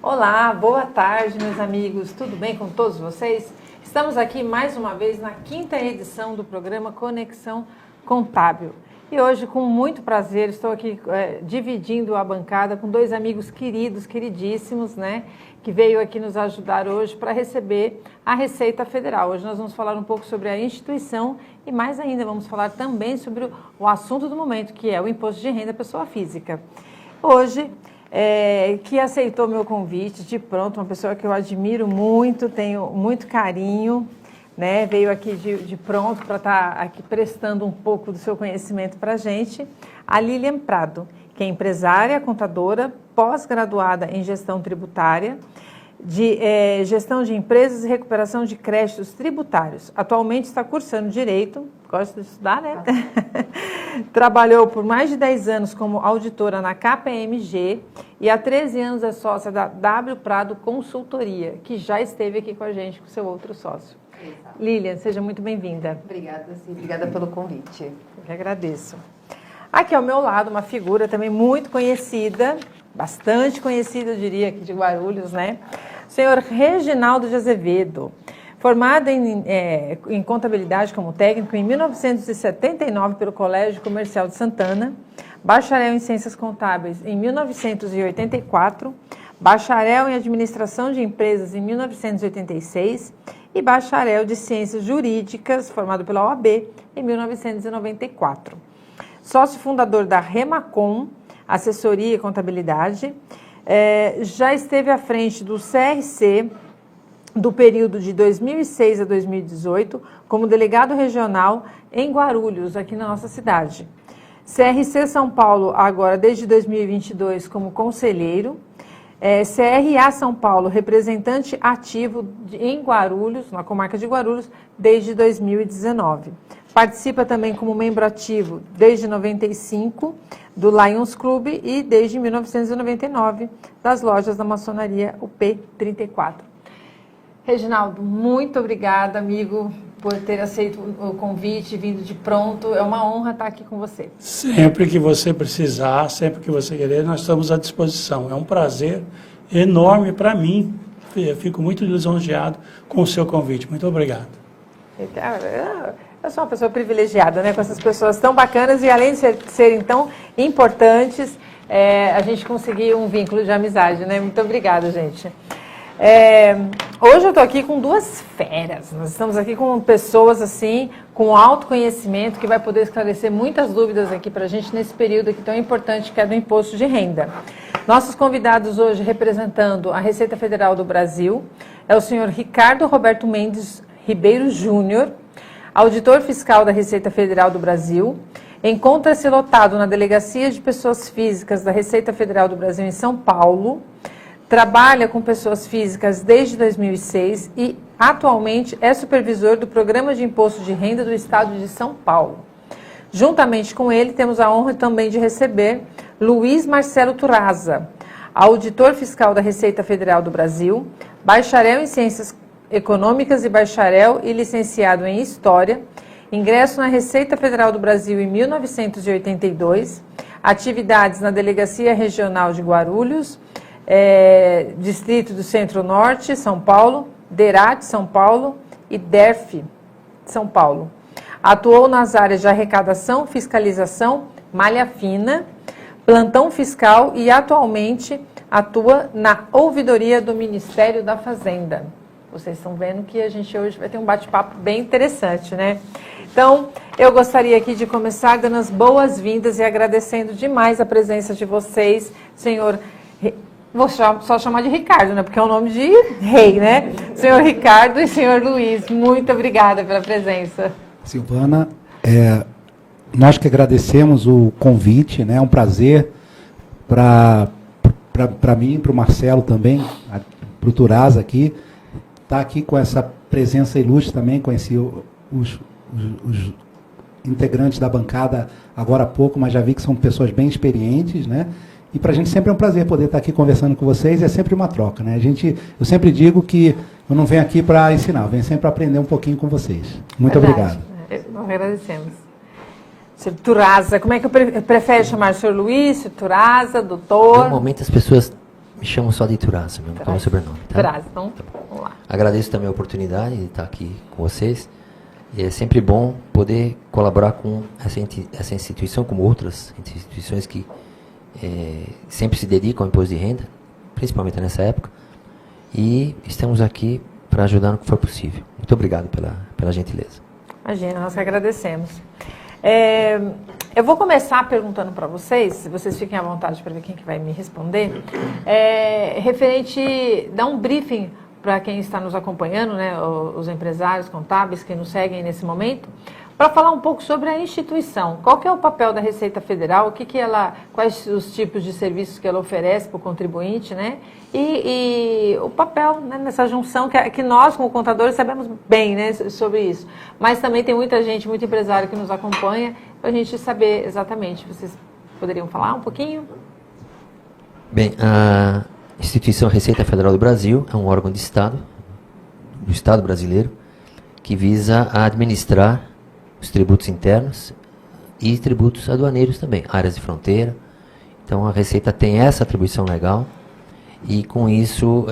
Olá, boa tarde, meus amigos. Tudo bem com todos vocês? Estamos aqui mais uma vez na 5ª edição do programa Conexão Contábil. E hoje, com muito prazer, estou aqui dividindo a bancada com 2 amigos queridos, queridíssimos, né? Que veio aqui nos ajudar hoje para receber a Receita Federal. Hoje nós vamos falar um pouco sobre a instituição e mais ainda vamos falar também sobre o assunto do momento, que é o Imposto de Renda Pessoa Física. Hoje, que aceitou meu convite de pronto, uma pessoa que eu admiro muito, tenho muito carinho, né? Veio aqui de pronto para estar aqui prestando um pouco do seu conhecimento para a gente, a Lilian Prado, que é empresária, contadora, pós-graduada em gestão tributária, de gestão de empresas e recuperação de créditos tributários. Atualmente está cursando Direito, gosta de estudar, né? Trabalhou por mais de 10 anos como auditora na KPMG e há 13 anos é sócia da W Prado Consultoria, que já esteve aqui com a gente, com seu outro sócio. Exato. Lilian, seja muito bem-vinda. Obrigada, sim. Obrigada pelo convite. Eu que agradeço. Aqui ao meu lado, uma figura também muito conhecida, bastante conhecida, eu diria, aqui de Guarulhos, né? O senhor Reginaldo de Azevedo, formado em contabilidade como técnico em 1979 pelo Colégio Comercial de Santana, bacharel em ciências contábeis em 1984, bacharel em administração de empresas em 1986 e bacharel de ciências jurídicas, formado pela OAB, em 1994. Sócio fundador da Remacom, assessoria e contabilidade, já esteve à frente do CRC do período de 2006 a 2018 como delegado regional em Guarulhos, aqui na nossa cidade. CRC São Paulo, agora desde 2022 como conselheiro. CRA São Paulo, representante ativo em Guarulhos, na comarca de Guarulhos, desde 2019. Participa também como membro ativo desde 95 do Lions Club e desde 1999 das lojas da maçonaria UP34. Reginaldo, muito obrigada, amigo, por ter aceito o convite, vindo de pronto. É uma honra estar aqui com você. Sempre que você precisar, sempre que você querer, nós estamos à disposição. É um prazer enorme para mim. Eu fico muito lisonjeado com o seu convite. Muito obrigado. Eu sou uma pessoa privilegiada, né, com essas pessoas tão bacanas e além de serem tão importantes, a gente conseguiu um vínculo de amizade, né? Muito obrigada, gente. Hoje eu estou aqui com 2 feras. Nós estamos aqui com pessoas assim, com alto conhecimento, que vai poder esclarecer muitas dúvidas aqui para a gente nesse período aqui tão importante que é do imposto de renda. Nossos convidados hoje, representando a Receita Federal do Brasil, é o senhor Ricardo Roberto Mendes Ribeiro Júnior, auditor fiscal da Receita Federal do Brasil. Encontra-se lotado na Delegacia de Pessoas Físicas da Receita Federal do Brasil em São Paulo. Trabalha com pessoas físicas desde 2006 e, atualmente, é supervisor do Programa de Imposto de Renda do Estado de São Paulo. Juntamente com ele, temos a honra também de receber Luiz Marcelo Turaza, auditor fiscal da Receita Federal do Brasil, bacharel em Ciências Econômicas e bacharel e licenciado em História, ingresso na Receita Federal do Brasil em 1982, atividades na Delegacia Regional de Guarulhos, Distrito do Centro-Norte, São Paulo, DERAT, São Paulo e DERF, São Paulo. Atuou nas áreas de arrecadação, fiscalização, malha fina, plantão fiscal e atualmente atua na ouvidoria do Ministério da Fazenda. Vocês estão vendo que a gente hoje vai ter um bate-papo bem interessante, né? Então, eu gostaria aqui de começar dando as boas-vindas e agradecendo demais a presença de vocês, senhor... Vou só chamar de Ricardo, né? Porque é o nome de rei, né? Senhor Ricardo e senhor Luiz, muito obrigada pela presença. Silvana, nós que agradecemos o convite, né? É um prazer para mim, para o Marcelo também, para o Turaza aqui, estar aqui com essa presença ilustre também, conheci os integrantes da bancada agora há pouco, mas já vi que são pessoas bem experientes, né? E para a gente sempre é um prazer poder estar aqui conversando com vocês, é sempre uma troca, né? Eu sempre digo que eu não venho aqui para ensinar, eu venho sempre para aprender um pouquinho com vocês. Muito Verdade. obrigado. Nós agradecemos. Sr. Turaza, como é que prefere chamar o Sr. Luiz, Sr. Turaza, doutor? Normalmente as pessoas me chamam só de Turaza, mesmo, como sobrenome. Tá? Turaza, então, vamos lá. Agradeço também a oportunidade de estar aqui com vocês. E é sempre bom poder colaborar com essa instituição, como outras instituições que sempre se dedicam ao imposto de renda, principalmente nessa época. E estamos aqui para ajudar no que for possível. Muito obrigado pela gentileza. Imagina, nós que agradecemos. Eu vou começar perguntando para vocês fiquem à vontade para ver quem que vai me responder, referente, dar um briefing para quem está nos acompanhando, né, os empresários contábeis que nos seguem nesse momento, para falar um pouco sobre a instituição. Qual que é o papel da Receita Federal, quais os tipos de serviços que ela oferece para o contribuinte, né? E o papel, né, nessa junção que nós, como contadores, sabemos bem, né, sobre isso. Mas também tem muita gente, muito empresário que nos acompanha, para a gente saber exatamente. Vocês poderiam falar um pouquinho? Bem, a instituição Receita Federal do Brasil é um órgão de Estado, do Estado brasileiro, que visa administrar os tributos internos e tributos aduaneiros também, áreas de fronteira. Então a Receita tem essa atribuição legal e com isso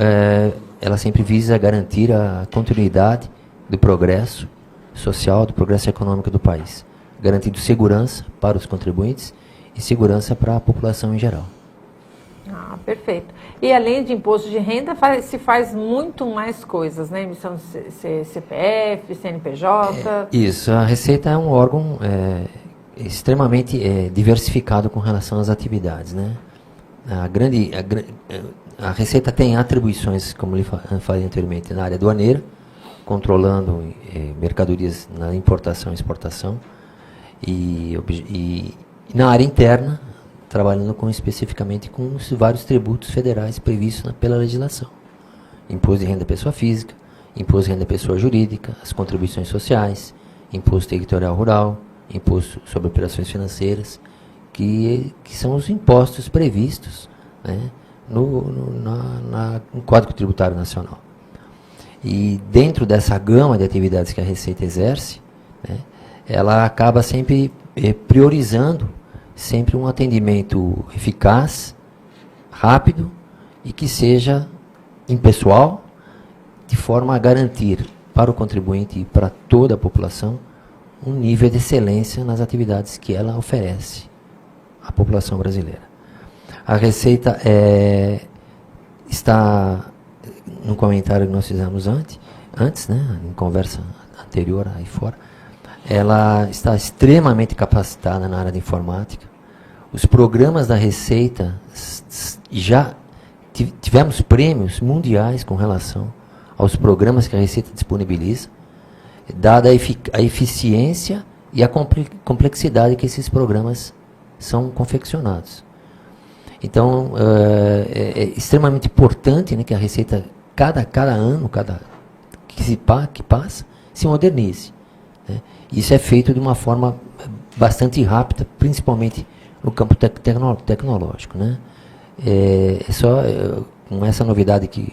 ela sempre visa garantir a continuidade do progresso social, do progresso econômico do país, garantindo segurança para os contribuintes e segurança para a população em geral. Ah, perfeito. E além de imposto de renda, se faz muito mais coisas, né? Emissão de CPF, CNPJ. Isso, a Receita é um órgão extremamente diversificado com relação às atividades, né? A Receita tem atribuições, como eu falei anteriormente, na área aduaneira, controlando mercadorias na importação e exportação, e na área interna, trabalhando especificamente com os vários tributos federais previstos pela legislação. Imposto de renda pessoa física, imposto de renda pessoa jurídica, as contribuições sociais, imposto territorial rural, imposto sobre operações financeiras, que são os impostos previstos, né, no Código Tributário Nacional. E dentro dessa gama de atividades que a Receita exerce, né, ela acaba sempre priorizando sempre um atendimento eficaz, rápido e que seja impessoal, de forma a garantir para o contribuinte e para toda a população um nível de excelência nas atividades que ela oferece à população brasileira. A Receita está, no comentário que nós fizemos antes, né, em conversa anterior aí fora, ela está extremamente capacitada na área de informática. Os programas da Receita, já tivemos prêmios mundiais com relação aos programas que a Receita disponibiliza, dada a eficiência e a complexidade que esses programas são confeccionados. Então, é extremamente importante, né, que a Receita, cada ano, que passa, se modernize. Né? Isso é feito de uma forma bastante rápida, principalmente no campo tecnológico. Né? Só com essa novidade que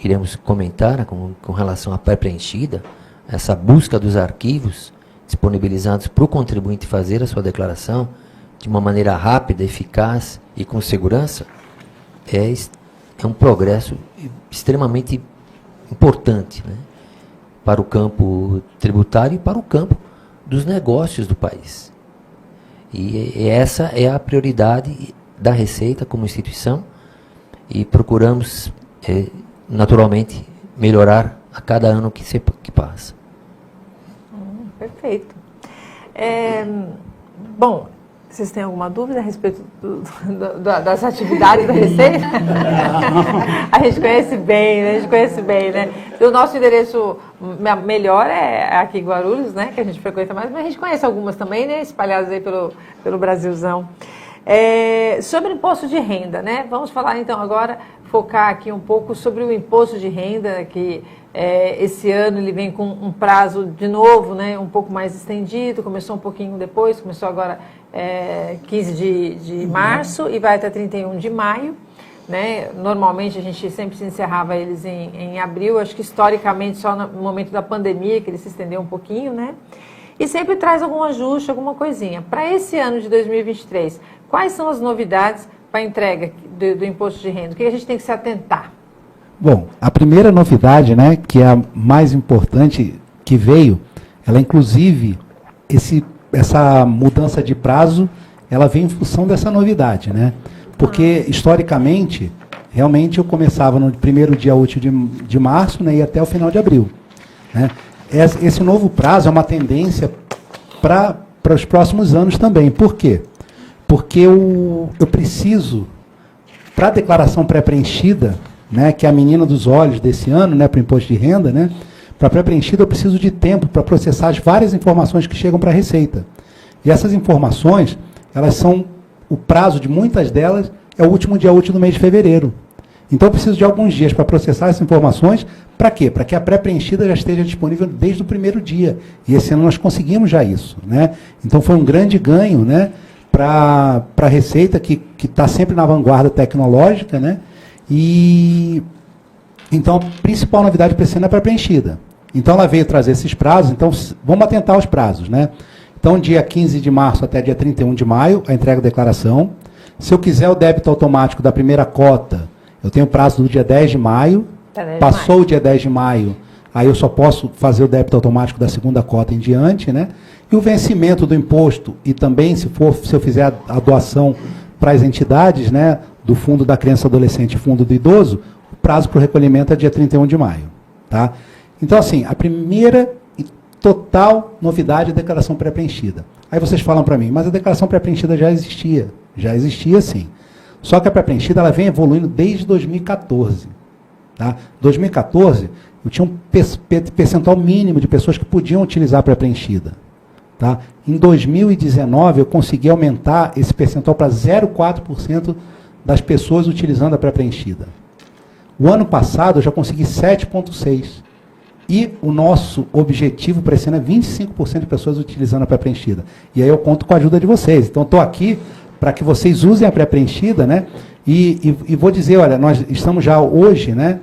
iremos comentar, com relação à pré-preenchida, essa busca dos arquivos disponibilizados para o contribuinte fazer a sua declaração de uma maneira rápida, eficaz e com segurança, é um progresso extremamente importante, né, para o campo tributário e para o campo dos negócios do país. E essa é a prioridade da Receita como instituição e procuramos, naturalmente, melhorar a cada ano que passa. Perfeito. Bom, vocês têm alguma dúvida a respeito das atividades da Receita? A gente conhece bem, né? O nosso endereço melhor é aqui em Guarulhos, né? Que a gente frequenta mais, mas a gente conhece algumas também, né? Espalhadas aí pelo Brasilzão. Sobre imposto de renda, né? Vamos falar então agora, focar aqui um pouco sobre o imposto de renda, que esse ano ele vem com um prazo de novo, né? Um pouco mais estendido, começou um pouquinho depois, começou agora 15 de março e vai até 31 de maio. né? Normalmente a gente sempre se encerrava eles em abril, acho que historicamente só no momento da pandemia que ele se estendeu um pouquinho, né? E sempre traz algum ajuste, alguma coisinha. Para esse ano de 2023, quais são as novidades para a entrega do imposto de renda? O que a gente tem que se atentar? Bom, a primeira novidade, né, que é a mais importante que veio, ela inclusive, essa mudança de prazo, ela vem em função dessa novidade, né? Porque, historicamente, realmente eu começava no primeiro dia útil de março, né, e até o final de abril, né? Esse novo prazo é uma tendência para os próximos anos também. Por quê? Porque eu preciso, para a declaração pré-preenchida, né, que é a menina dos olhos desse ano, né, para o imposto de renda, né, para pré-preenchida eu preciso de tempo para processar as várias informações que chegam para a Receita. E essas informações, elas são, o prazo de muitas delas é o último dia útil do mês de fevereiro. Então eu preciso de alguns dias para processar essas informações. Para quê? Para que a pré-preenchida já esteja disponível desde o primeiro dia. E esse ano nós conseguimos já isso, né? Então foi um grande ganho, né, para a Receita, que está sempre na vanguarda tecnológica, né? E então a principal novidade para esse ano é a pré-preenchida. Então ela veio trazer esses prazos, então vamos atentar aos prazos, né? Então dia 15 de março até dia 31 de maio, a entrega da declaração. Se eu quiser o débito automático da primeira cota, eu tenho prazo do dia 10 de maio. Passou o dia 10 de maio, aí eu só posso fazer o débito automático da segunda cota em diante, né? E o vencimento do imposto, e também se eu fizer a doação para as entidades, né, do Fundo da Criança e Adolescente e Fundo do Idoso, o prazo para o recolhimento é dia 31 de maio. Tá? Então, assim, a primeira e total novidade é a declaração pré-preenchida. Aí vocês falam para mim, mas a declaração pré-preenchida já existia sim. Só que a pré-preenchida ela vem evoluindo desde 2014. Tá? 2014, eu tinha um percentual mínimo de pessoas que podiam utilizar a pré-preenchida. Tá? Em 2019, eu consegui aumentar esse percentual para 0,4% das pessoas utilizando a pré-preenchida. O ano passado, eu já consegui 7,6%. E o nosso objetivo para esse ano é 25% de pessoas utilizando a pré-preenchida. E aí eu conto com a ajuda de vocês. Então, estou aqui para que vocês usem a pré-preenchida, né? E vou dizer, olha, nós estamos já hoje, né?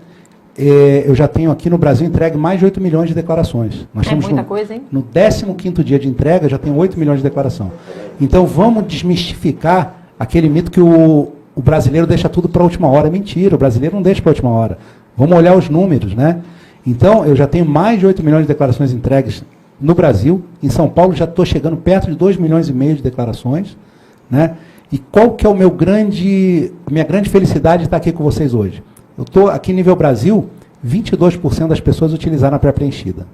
Eu já tenho aqui no Brasil entregue mais de 8 milhões de declarações. Nós estamos muita coisa, hein? No 15º dia de entrega, já tenho 8 milhões de declaração. Então, vamos desmistificar aquele mito que o brasileiro deixa tudo para a última hora. É mentira, o brasileiro não deixa para a última hora. Vamos olhar os números, né? Então, eu já tenho mais de 8 milhões de declarações entregues no Brasil. Em São Paulo, já estou chegando perto de 2,5 milhões de declarações, né? E qual que é minha grande felicidade de estar aqui com vocês hoje? Eu estou aqui nível Brasil, 22% das pessoas utilizaram a pré-preenchida.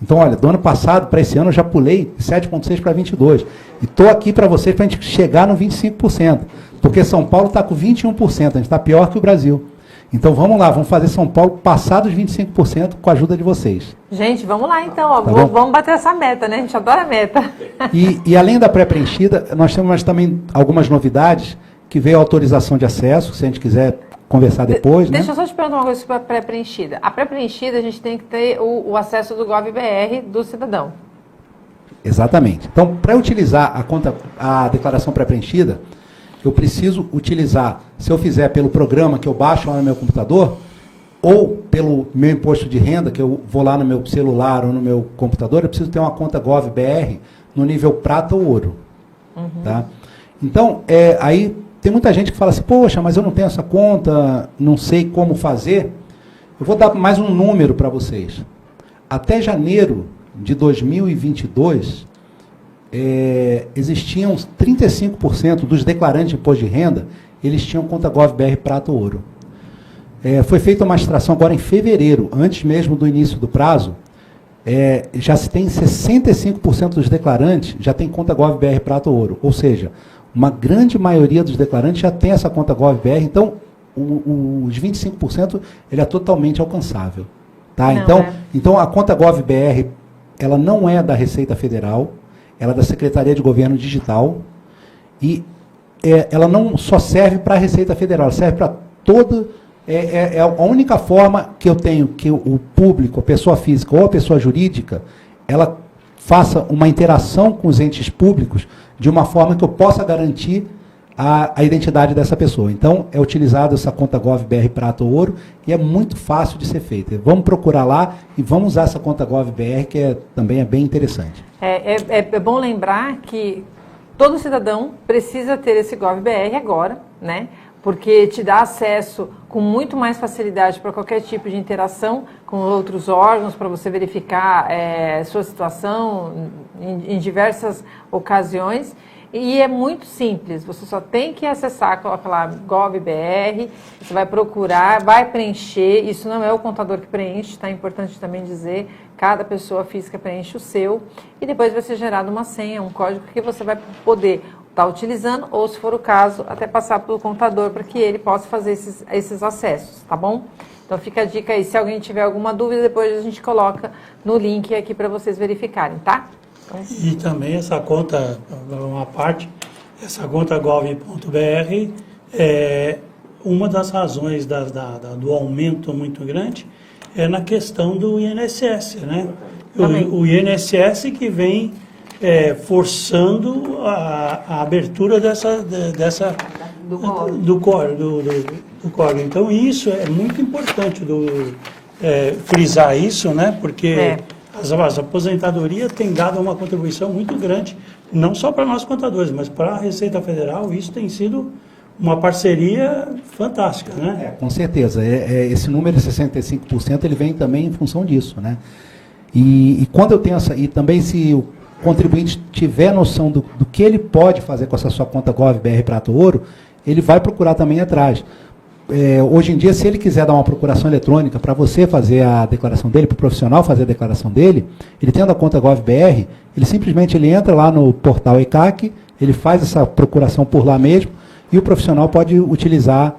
Então, olha, do ano passado para esse ano eu já pulei de 7,6% para 22%. E estou aqui para vocês para a gente chegar no 25%. Porque São Paulo está com 21%, a gente está pior que o Brasil. Então vamos lá, vamos fazer São Paulo passar dos 25% com a ajuda de vocês. Gente, vamos lá então, ó, Tá vamos bater essa meta, né? A gente adora a meta. E além da pré-preenchida, nós temos também algumas novidades, que veio a autorização de acesso, se a gente quiser conversar depois. Deixa né? eu só te perguntar uma coisa sobre a pré-preenchida. A pré-preenchida, a gente tem que ter o acesso do GovBR do cidadão. Exatamente. Então, para utilizar a declaração pré-preenchida, eu preciso utilizar, se eu fizer pelo programa que eu baixo lá no meu computador, ou pelo meu imposto de renda, que eu vou lá no meu celular ou no meu computador, eu preciso ter uma conta GovBR no nível prata ou ouro. Uhum. Tá? Então, aí tem muita gente que fala assim, poxa, mas eu não tenho essa conta, não sei como fazer. Eu vou dar mais um número para vocês. Até janeiro de 2022... existiam 35% dos declarantes de imposto de renda, eles tinham conta GovBR prata ou ouro. Foi feita uma extração agora em fevereiro, antes mesmo do início do prazo, já se tem 65% dos declarantes já tem conta GovBR prata ou ouro, ou seja, uma grande maioria dos declarantes já tem essa conta GovBR, então os 25% ele é totalmente alcançável. Tá? Então a conta GovBR ela não é da Receita Federal, ela é da Secretaria de Governo Digital e ela não só serve para a Receita Federal, ela serve para toda... É a única forma que eu tenho que o público, a pessoa física ou a pessoa jurídica, ela faça uma interação com os entes públicos de uma forma que eu possa garantir a identidade dessa pessoa. Então, é utilizada essa conta Gov.br Prata ou Ouro e é muito fácil de ser feita. Vamos procurar lá e vamos usar essa conta Gov.br, que também é bem interessante. É bom lembrar que todo cidadão precisa ter esse Gov.br agora, né? Porque te dá acesso com muito mais facilidade para qualquer tipo de interação com outros órgãos, para você verificar sua situação em diversas ocasiões. E é muito simples, você só tem que acessar, coloca lá Gov.br, você vai procurar, vai preencher, isso não é o contador que preenche, tá? É importante também dizer, cada pessoa física preenche o seu, e depois vai ser gerada uma senha, um código que você vai poder estar utilizando, ou se for o caso, até passar pelo contador para que ele possa fazer esses acessos, tá bom? Então fica a dica aí, se alguém tiver alguma dúvida, depois a gente coloca no link aqui para vocês verificarem, tá? E também essa conta, uma parte, essa conta gov.br, uma das razões do aumento muito grande é na questão do INSS, né? O INSS que vem forçando a abertura do código. Então isso é muito importante frisar isso, né? Porque as aposentadorias têm dado uma contribuição muito grande, não só para nós contadores, mas para a Receita Federal. Isso tem sido uma parceria fantástica, né? Com certeza. Esse número de 65% ele vem também em função disso, né? E quando eu tenho e também se o contribuinte tiver noção do que ele pode fazer com essa sua conta Gov.br Prata Ouro, ele vai procurar também atrás. Hoje em dia, se ele quiser dar uma procuração eletrônica para você fazer a declaração dele, para o profissional fazer a declaração dele, ele tendo a conta Gov.br, ele simplesmente entra lá no portal ECAC, ele faz essa procuração por lá mesmo, e o profissional pode utilizar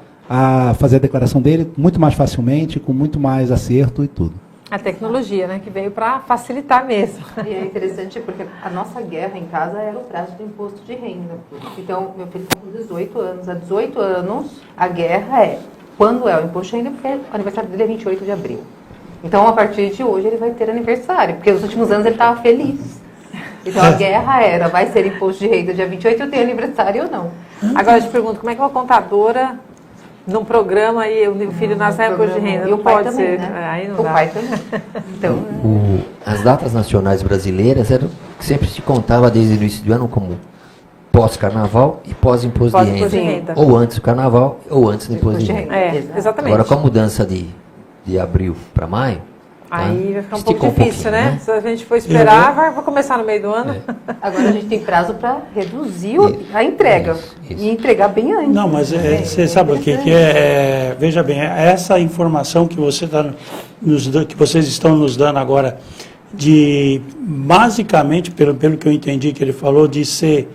fazer a declaração dele muito mais facilmente, com muito mais acerto e tudo. A tecnologia, né, que veio para facilitar mesmo. E é interessante porque a nossa guerra em casa era o prazo do imposto de renda. Então, meu filho está com 18 anos. Há 18 anos, a guerra quando é o imposto de renda, porque o aniversário dele é 28 de abril. Então, a partir de hoje, ele vai ter aniversário, porque nos últimos anos ele estava feliz. Então, a guerra vai ser imposto de renda dia 28, eu tenho aniversário ou não. Agora, eu te pergunto, como é que uma contadora num programa e o filho nasce na imposto de renda? E o pai pode também, ser, né? aí não o dá. pai também. Então, As datas nacionais brasileiras eram que sempre se contava desde o início do ano como pós-carnaval e pós-imposto de renda. Ou antes do carnaval ou antes do imposto de renda. Exatamente. Agora, com a mudança de abril para maio, aí vai ficar um pouco esticou difícil, pouquinho, né? Se a gente for esperar, vai começar no meio do ano. agora a gente tem prazo para reduzir a entrega. Isso. E entregar bem antes. Não, mas você sabe o que é? Veja bem, essa informação que que vocês estão nos dando agora, basicamente, pelo que eu entendi que ele falou, de ser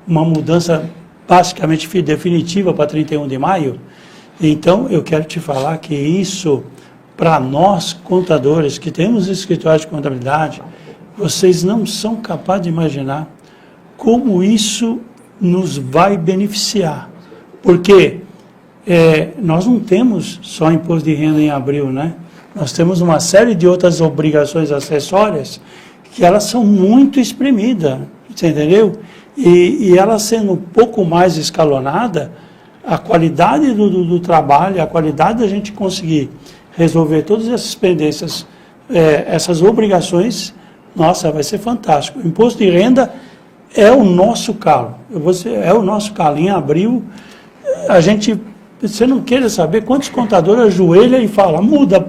uma mudança basicamente definitiva para 31 de maio, então eu quero te falar que isso, para nós contadores que temos escritório de contabilidade, vocês não são capazes de imaginar como isso nos vai beneficiar. Porque nós não temos só imposto de renda em abril, né? Nós temos uma série de outras obrigações acessórias que elas são muito espremidas, você entendeu? E ela sendo um pouco mais escalonada, a qualidade do trabalho, a qualidade da gente conseguir resolver todas essas pendências, essas obrigações, nossa, vai ser fantástico. O imposto de renda é o nosso calo. É o nosso calo. Em abril, você não queira saber quantos contadores ajoelham e falam, muda,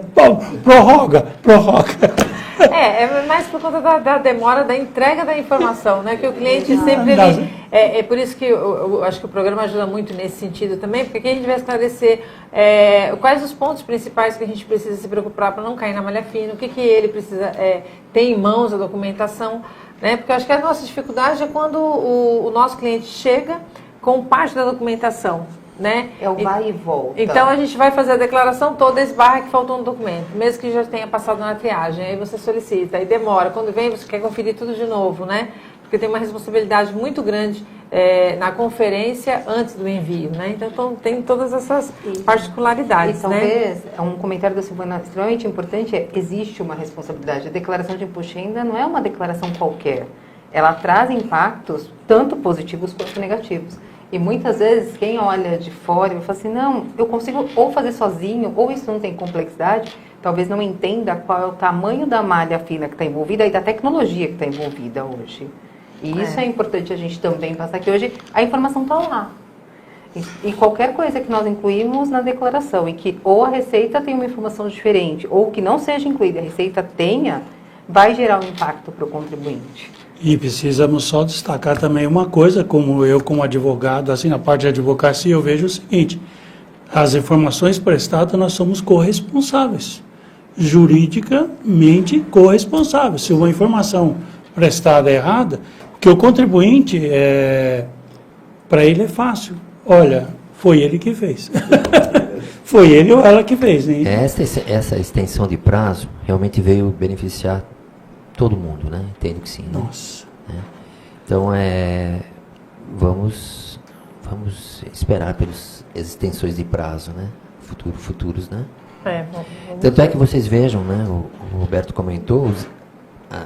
prorroga. É mais por conta da demora da entrega da informação, né? Que o cliente sempre... É por isso que eu acho que o programa ajuda muito nesse sentido também, porque aqui a gente vai esclarecer quais os pontos principais que a gente precisa se preocupar para não cair na malha fina, o que ele precisa ter em mãos, a documentação, né? Porque eu acho que a nossa dificuldade é quando o nosso cliente chega com parte da documentação, né? É o vai e volta. Então a gente vai fazer a declaração toda, esbarra que faltou no documento, mesmo que já tenha passado na triagem, aí você solicita, aí demora, quando vem você quer conferir tudo de novo, né? Porque tem uma responsabilidade muito grande na conferência antes do envio, né? Então tem todas essas particularidades, e talvez, né? um comentário da Silvana extremamente importante existe uma responsabilidade. A declaração de imposto de renda não é uma declaração qualquer. Ela traz impactos tanto positivos quanto negativos. E muitas vezes quem olha de fora vai falar assim, não, eu consigo ou fazer sozinho, ou isso não tem complexidade, talvez não entenda qual é o tamanho da malha fina que está envolvida e da tecnologia que está envolvida hoje. E isso é importante a gente também passar, que hoje a informação está lá. E qualquer coisa que nós incluímos na declaração e que ou a Receita tem uma informação diferente ou que não seja incluída, a Receita tenha, vai gerar um impacto para o contribuinte. E precisamos só destacar também uma coisa, como eu como advogado, assim, na parte de advocacia, eu vejo o seguinte, as informações prestadas nós somos corresponsáveis, juridicamente corresponsáveis. Se uma informação prestada é errada, porque o contribuinte, para ele é fácil. Olha, foi ele que fez. Foi ele ou ela que fez. Né? Essa extensão de prazo realmente veio beneficiar todo mundo, né? Entendo que sim. Né? Nossa. Então, vamos esperar pelas extensões de prazo, né? Futuros, né? Tanto é que vocês vejam, né? O Roberto comentou,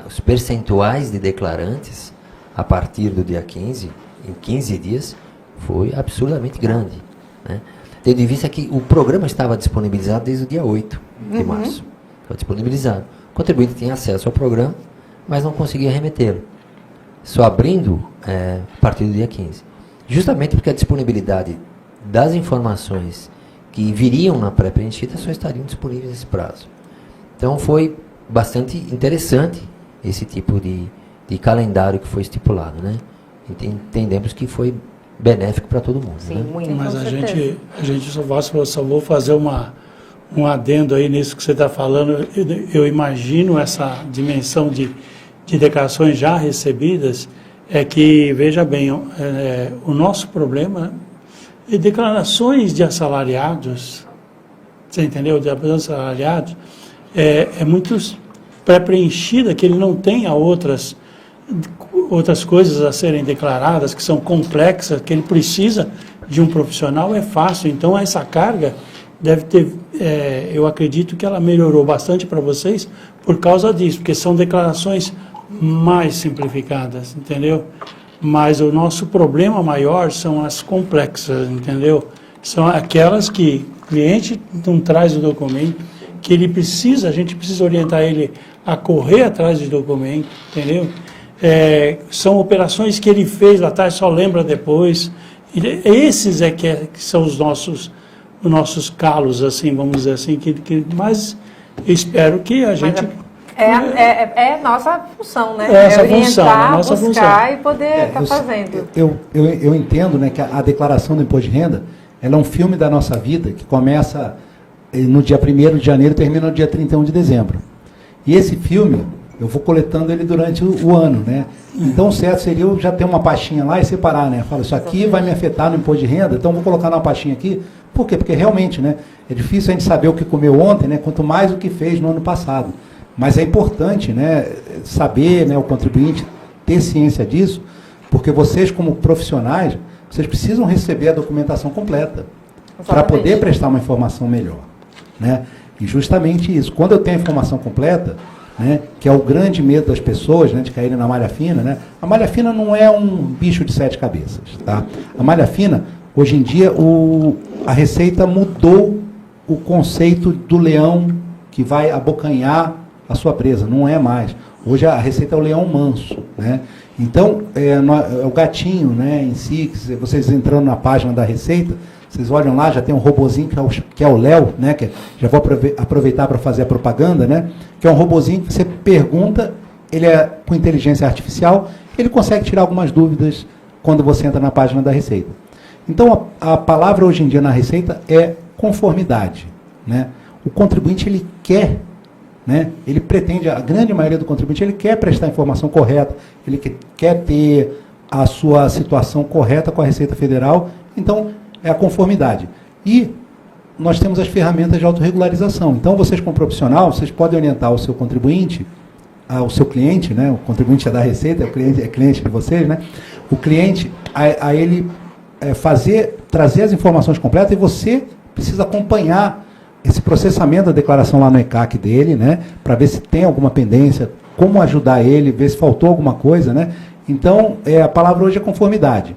os percentuais de declarantes a partir do dia 15, em 15 dias, foi absurdamente grande, né? Tendo em vista que o programa estava disponibilizado desde o dia 8 de março. Estava disponibilizado. O contribuinte tinha acesso ao programa, mas não conseguia remetê-lo. Só abrindo a partir do dia 15. Justamente porque a disponibilidade das informações que viriam na pré-preenchida só estariam disponíveis nesse prazo. Então foi bastante interessante esse tipo de calendário que foi estipulado, né? Entendemos que foi benéfico para todo mundo. Sim, né? muito. Mas a gente só vou fazer um adendo aí nisso que você está falando. Eu imagino essa dimensão de declarações já recebidas, é que, veja bem, o nosso problema é declarações de assalariados, você entendeu? De assalariados, é muito pré-preenchida, que ele não tenha outras coisas a serem declaradas, que são complexas, que ele precisa de um profissional, é fácil. Então, essa carga deve ter, eu acredito que ela melhorou bastante para vocês por causa disso, porque são declarações mais simplificadas, entendeu? Mas o nosso problema maior são as complexas, entendeu? São aquelas que o cliente não traz o documento, que ele precisa, a gente precisa orientar ele a correr atrás do documento, entendeu? São operações que ele fez lá atrás, só lembra depois. Esses que são os nossos calos, assim, vamos dizer assim, mas espero que a gente... É nossa função, né? Essa orientar, função, a nossa buscar função. E poder estar fazendo. Eu entendo, né, que a declaração do imposto de renda, ela é um filme da nossa vida que começa no dia 1º de janeiro e termina no dia 31 de dezembro. E esse filme, eu vou coletando ele durante o ano, né? Então, o certo seria eu já ter uma pastinha lá e separar, né? Fala, isso aqui vai me afetar no imposto de renda, então vou colocar numa pastinha aqui. Por quê? Porque realmente, né, é difícil a gente saber o que comeu ontem, né? Quanto mais o que fez no ano passado. Mas é importante, né, saber, né, o contribuinte ter ciência disso, porque vocês, como profissionais, vocês precisam receber a documentação completa para poder prestar uma informação melhor, né? E justamente isso. Quando eu tenho a informação completa, né, que é o grande medo das pessoas, né, de caírem na malha fina, né? A malha fina não é um bicho de 7 cabeças, tá? A malha fina, hoje em dia, a Receita mudou o conceito do leão que vai abocanhar a sua presa, não é mais. Hoje a Receita é o leão manso, né? Então, é o gatinho, né, em si, que vocês entrando na página da Receita, vocês olham lá, já tem um robozinho que é o Léo, né, que já vou aproveitar para fazer a propaganda, né, que é um robozinho que você pergunta, ele é com inteligência artificial, ele consegue tirar algumas dúvidas quando você entra na página da Receita. Então, a palavra hoje em dia na Receita é conformidade, né? O contribuinte, ele quer, né? Ele pretende, a grande maioria do contribuinte, ele quer prestar a informação correta, ele quer ter a sua situação correta com a Receita Federal, então é a conformidade. E nós temos as ferramentas de autorregularização. Então, vocês como profissional, vocês podem orientar o seu contribuinte, o seu cliente, né? O contribuinte é da Receita, é cliente de vocês, né? O cliente, a ele trazer as informações completas, e você precisa acompanhar esse processamento da declaração lá no ECAC dele, né, para ver se tem alguma pendência, como ajudar ele, ver se faltou alguma coisa, né? Então, a palavra hoje é conformidade,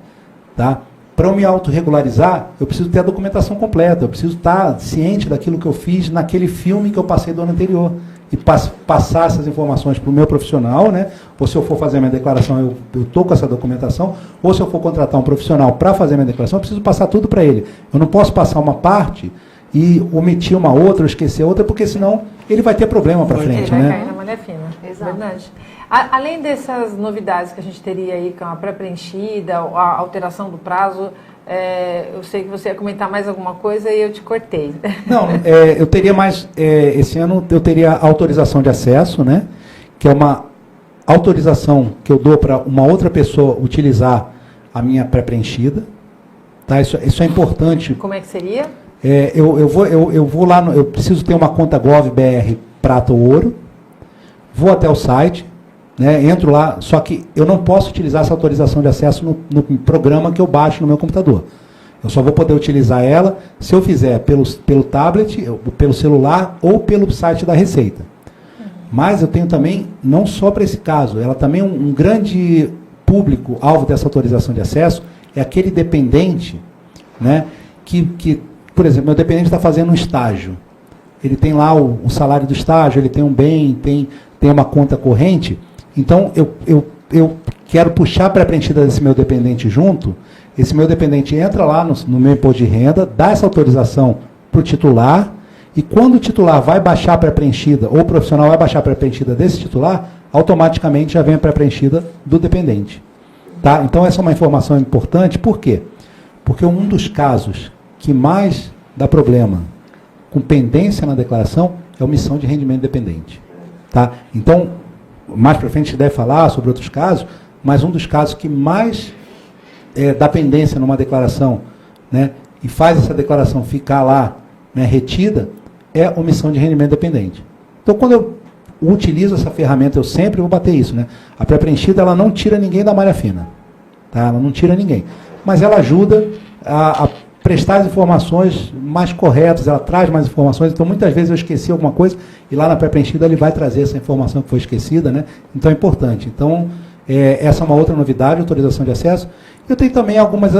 tá? para eu me autorregularizar, eu preciso ter a documentação completa, eu preciso estar ciente daquilo que eu fiz naquele filme que eu passei do ano anterior. E passar essas informações para o meu profissional, né? Ou se eu for fazer a minha declaração, eu estou com essa documentação, ou se eu for contratar um profissional para fazer a minha declaração, eu preciso passar tudo para ele. Eu não posso passar uma parte e omitir uma outra, ou esquecer outra, porque senão ele vai ter problema para frente, ele vai né? cair na malha fina. Exato. Verdade. Além dessas novidades que a gente teria aí com a pré-preenchida, a alteração do prazo, eu sei que você ia comentar mais alguma coisa e eu te cortei. Não, eu teria mais, esse ano eu teria autorização de acesso, né? Que é uma autorização que eu dou para uma outra pessoa utilizar a minha pré-preenchida. Tá? Isso é importante. Como é que seria? Eu vou lá, eu preciso ter uma conta GovBR prata ou ouro, vou até o site, né, entro lá, só que eu não posso utilizar essa autorização de acesso no programa que eu baixo no meu computador. Eu só vou poder utilizar ela se eu fizer pelo tablet, pelo celular ou pelo site da Receita. Mas eu tenho também, não só para esse caso, ela também um grande público alvo dessa autorização de acesso é aquele dependente, né, que por exemplo, meu dependente está fazendo um estágio. Ele tem lá o salário do estágio, ele tem um bem, tem uma conta corrente. Então, eu quero puxar para a preenchida desse meu dependente junto. Esse meu dependente entra lá no meu imposto de renda, dá essa autorização para o titular, e quando o titular vai baixar para a preenchida, ou o profissional vai baixar para a preenchida desse titular, automaticamente já vem a pré-preenchida do dependente. Tá? Então, essa é uma informação importante. Por quê? Porque um dos casos que mais dá problema com pendência na declaração é a omissão de rendimento dependente. Tá? Então, mais para frente a gente deve falar sobre outros casos, mas um dos casos que mais dá pendência numa declaração, né, e faz essa declaração ficar lá, né, retida, é a omissão de rendimento dependente. Então, quando eu utilizo essa ferramenta, eu sempre vou bater isso. Né? A pré-preenchida ela não tira ninguém da malha fina. Tá? Ela não tira ninguém. Mas ela ajuda a prestar as informações mais corretas, ela traz mais informações. Então, muitas vezes eu esqueci alguma coisa e lá na pré-preenchida ele vai trazer essa informação que foi esquecida, né? Então, é importante. Então, essa é uma outra novidade, autorização de acesso. Eu tenho também algumas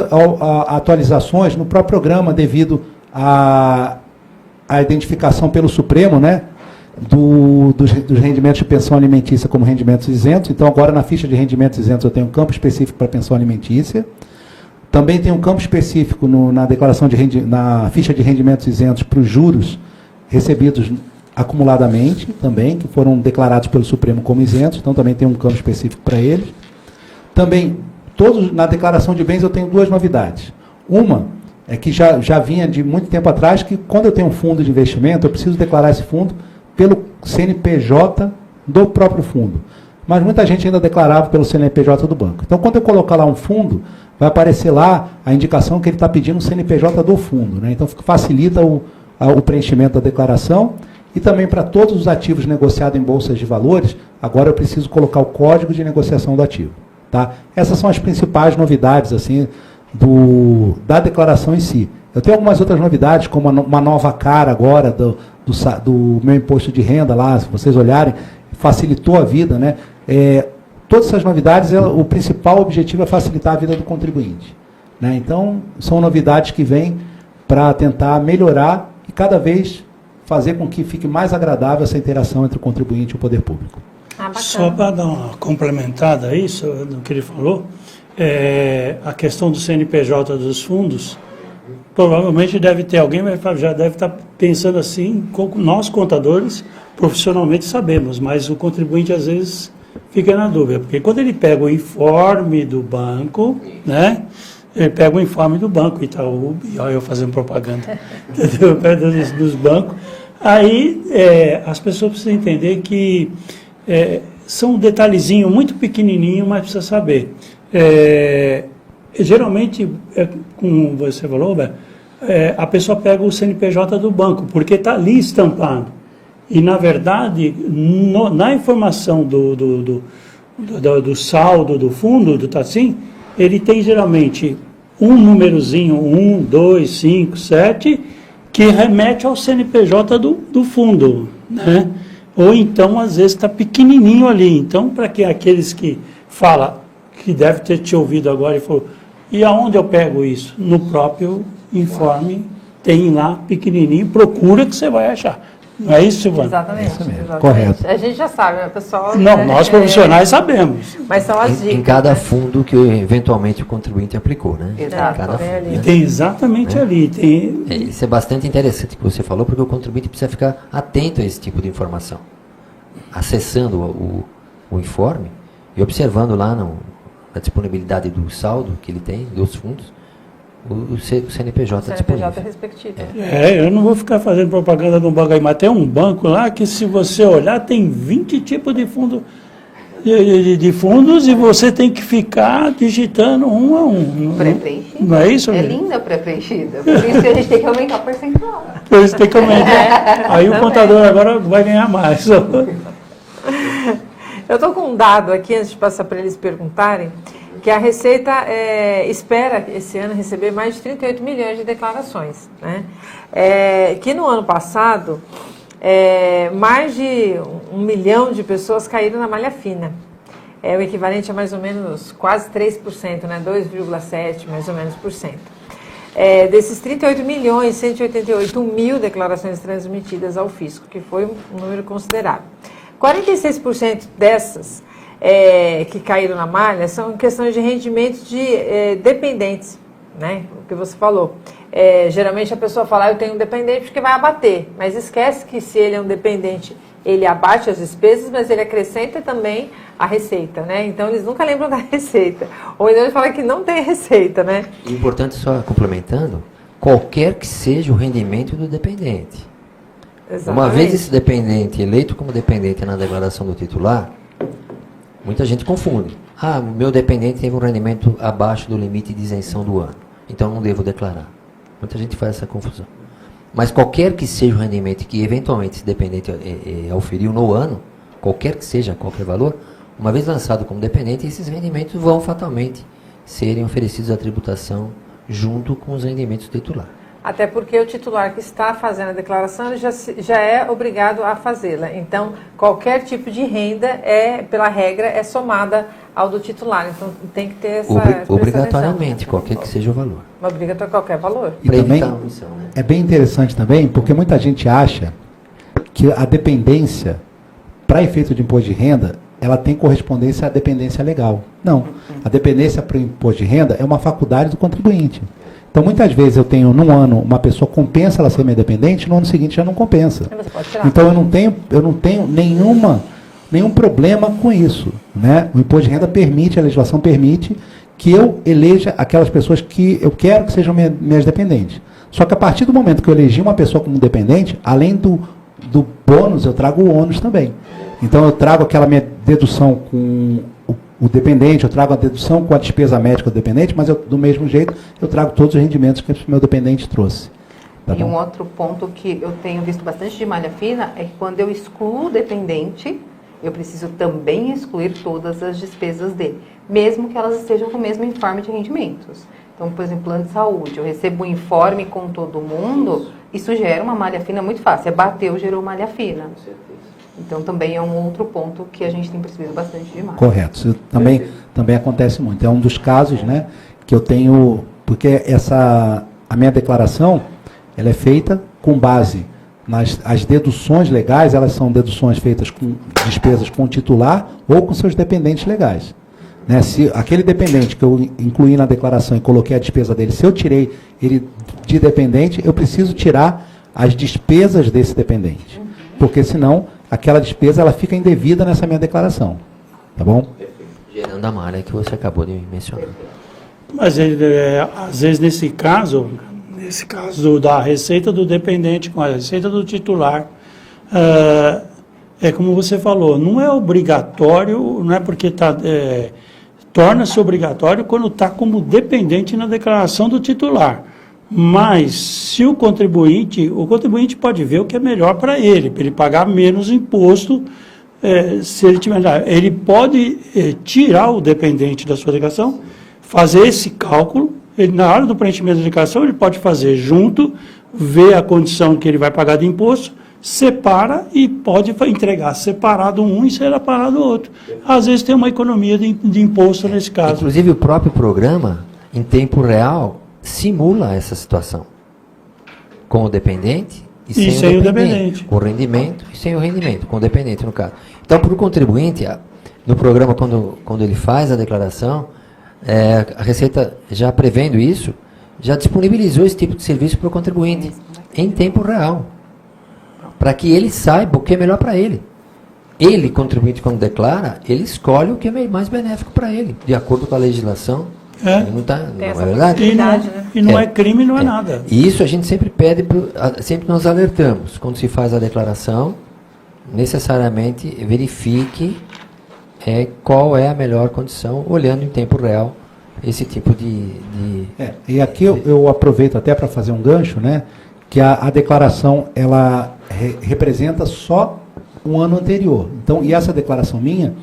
atualizações no próprio programa devido à identificação pelo Supremo, né? Dos rendimentos de pensão alimentícia como rendimentos isentos. Então, agora na ficha de rendimentos isentos eu tenho um campo específico para pensão alimentícia. Também tem um campo específico na declaração na ficha de rendimentos isentos para os juros recebidos acumuladamente, também, que foram declarados pelo Supremo como isentos, então também tem um campo específico para eles. Também, na declaração de bens eu tenho duas novidades. Uma é que já vinha de muito tempo atrás, que quando eu tenho um fundo de investimento, eu preciso declarar esse fundo pelo CNPJ do próprio fundo. Mas muita gente ainda declarava pelo CNPJ do banco. Então, quando eu colocar lá um fundo, vai aparecer lá a indicação que ele está pedindo o CNPJ do fundo. Né? Então, facilita o preenchimento da declaração. E também para todos os ativos negociados em bolsas de valores, agora eu preciso colocar o código de negociação do ativo. Tá? Essas são as principais novidades assim, da declaração em si. Eu tenho algumas outras novidades, como uma nova cara agora do meu imposto de renda lá, se vocês olharem, facilitou a vida, né? Todas essas novidades, o principal objetivo é facilitar a vida do contribuinte. Né? Então, são novidades que vêm para tentar melhorar e cada vez fazer com que fique mais agradável essa interação entre o contribuinte e o poder público. Só para dar uma complementada a isso, no que ele falou, a questão do CNPJ dos fundos, provavelmente deve ter alguém, já deve estar pensando assim, nós contadores profissionalmente sabemos, mas o contribuinte às vezes fica na dúvida, porque quando ele pega o informe do banco, né, ele pega o informe do banco, Itaú, e olha eu fazendo propaganda, entendeu? Dos bancos, aí as pessoas precisam entender que são um detalhezinho muito pequenininho, mas precisa saber. Geralmente, como você falou, a pessoa pega o CNPJ do banco, porque está ali estampado. E, na verdade, na informação do saldo do fundo, do TASSIM, ele tem geralmente um númerozinho, 1, 2, 5, 7, que remete ao CNPJ do fundo, né? Ou então, às vezes, está pequenininho ali. Então, para que aqueles que falam, que deve ter te ouvido agora e falou, E aonde eu pego isso? No próprio informe, tem lá, pequenininho, procura que você vai achar. Não é isso, Silvana? Exatamente. Isso mesmo, exatamente. correto. A gente já sabe, né, pessoal? Não, né, nós profissionais sabemos. Mas são as dicas. Em cada né? fundo que eventualmente o contribuinte aplicou, né? Exato. Em cada Tem fundo. ali. E tem exatamente ali. Tem, Isso é bastante interessante que você falou, porque o contribuinte precisa ficar atento a esse tipo de informação. Acessando o informe e observando lá na disponibilidade do saldo que ele tem, dos fundos, o CNPJ CNPJ disponível. respectivo. eu não vou ficar fazendo propaganda de um banco aí, mas tem um banco lá que, se você olhar, tem 20 tipos de fundo, de fundos, e você tem que ficar digitando um a um. Pré-preenchida. Não é isso, É Miriam? linda pré-preenchida. Por isso que a gente tem que aumentar o percentual. Por isso tem que aumentar. Aí o contador agora vai ganhar mais. Eu estou com um dado aqui, antes de passar para eles perguntarem, que a Receita espera esse ano receber mais de 38 milhões de declarações. Né? Que no ano passado, mais de 1 milhão de pessoas caíram na malha fina. É o equivalente a mais ou menos quase 3%, né? 2,7% mais ou menos por cento. Desses 38 milhões, 188 mil declarações transmitidas ao fisco, que foi um número considerável. 46% dessas que caíram na malha são questões de rendimentos de dependentes, né? O que você falou. Geralmente a pessoa fala, eu tenho um dependente porque vai abater, mas esquece que, se ele é um dependente, ele abate as despesas, mas ele acrescenta também a receita, né? Então eles nunca lembram da receita. Ou então ele fala que não tem receita, né? Importante, só complementando, qualquer que seja o rendimento do dependente. Exatamente. Uma vez esse dependente eleito como dependente na declaração do titular, muita gente confunde. O meu dependente teve um rendimento abaixo do limite de isenção do ano, então não devo declarar. Muita gente faz essa confusão. Mas qualquer que seja o rendimento que eventualmente esse dependente auferiu no ano, qualquer que seja, qualquer valor, uma vez lançado como dependente, esses rendimentos vão fatalmente serem oferecidos à tributação junto com os rendimentos do titular. Até porque o titular que está fazendo a declaração ele já é obrigado a fazê-la. Então, qualquer tipo de renda, pela regra, é somada ao do titular. Então, tem que ter essa Obrigatoriamente, qualquer que seja o valor. Obrigatório qualquer valor. E Para também evitar a omissão, né? é bem interessante também, porque muita gente acha que a dependência, para efeito de imposto de renda, ela tem correspondência à dependência legal. Não. A dependência para o imposto de renda é uma faculdade do contribuinte. Então, muitas vezes eu tenho, num ano, uma pessoa compensa ela ser minha dependente, no ano seguinte já não compensa. Você pode tirar. Então, eu não tenho nenhum problema com isso. Né? O imposto de renda permite, a legislação permite que eu eleja aquelas pessoas que eu quero que sejam minhas dependentes. Só que a partir do momento que eu elegi uma pessoa como dependente, além do bônus, eu trago o ônus também. Então, eu trago aquela minha dedução com o dependente, eu trago a dedução com a despesa médica do dependente, mas do mesmo jeito eu trago todos os rendimentos que o meu dependente trouxe. Tá E bom? um outro ponto que eu tenho visto bastante de malha fina é que, quando eu excluo o dependente, eu preciso também excluir todas as despesas dele, mesmo que elas estejam no mesmo informe de rendimentos. Então, por exemplo, plano de saúde, eu recebo um informe com todo mundo, isso gera uma malha fina muito fácil. Bateu, gerou malha fina. Então, também é um outro ponto que a gente tem percebido bastante de malha. Correto. Isso também acontece muito. É um dos casos, né, que eu tenho, porque a minha declaração, ela é feita com base as deduções legais, elas são deduções feitas com despesas com o titular ou com seus dependentes legais. Né? Se aquele dependente que eu incluí na declaração e coloquei a despesa dele, se eu tirei ele de dependente, eu preciso tirar as despesas desse dependente. Porque senão, aquela despesa ela fica indevida nessa minha declaração. Tá bom? Gerando a malha que você acabou de mencionar. Mas, às vezes, nesse caso da receita do dependente com a receita do titular, é como você falou, não é obrigatório, não é porque torna-se obrigatório quando está como dependente na declaração do titular. Mas, se o contribuinte pode ver o que é melhor para ele pagar menos imposto, se ele tiver. Ele pode tirar o dependente da sua declaração, fazer esse cálculo, na hora do preenchimento da declaração, ele pode fazer junto, ver a condição que ele vai pagar de imposto, separa e pode entregar separado um e separado o outro. Às vezes tem uma economia de imposto nesse caso. Inclusive, o próprio programa, em tempo real, simula essa situação. Com o dependente e sem o dependente. Com o rendimento e sem o rendimento, com o dependente no caso. Então, para o contribuinte, no programa, quando ele faz a declaração, a Receita, já prevendo isso, já disponibilizou esse tipo de serviço para o contribuinte, em tempo real, para que ele saiba o que é melhor para ele. Ele, contribuinte, quando declara, ele escolhe o que é mais benéfico para ele, de acordo com a legislação. Não é verdade? E não é crime, não é nada. E isso a gente sempre pede, sempre nós alertamos. Quando se faz a declaração, necessariamente verifique qual é a melhor condição, olhando em tempo real esse tipo de... E aqui eu aproveito até para fazer um gancho, né? Que a declaração, ela representa só um ano anterior. Então, e essa declaração minha,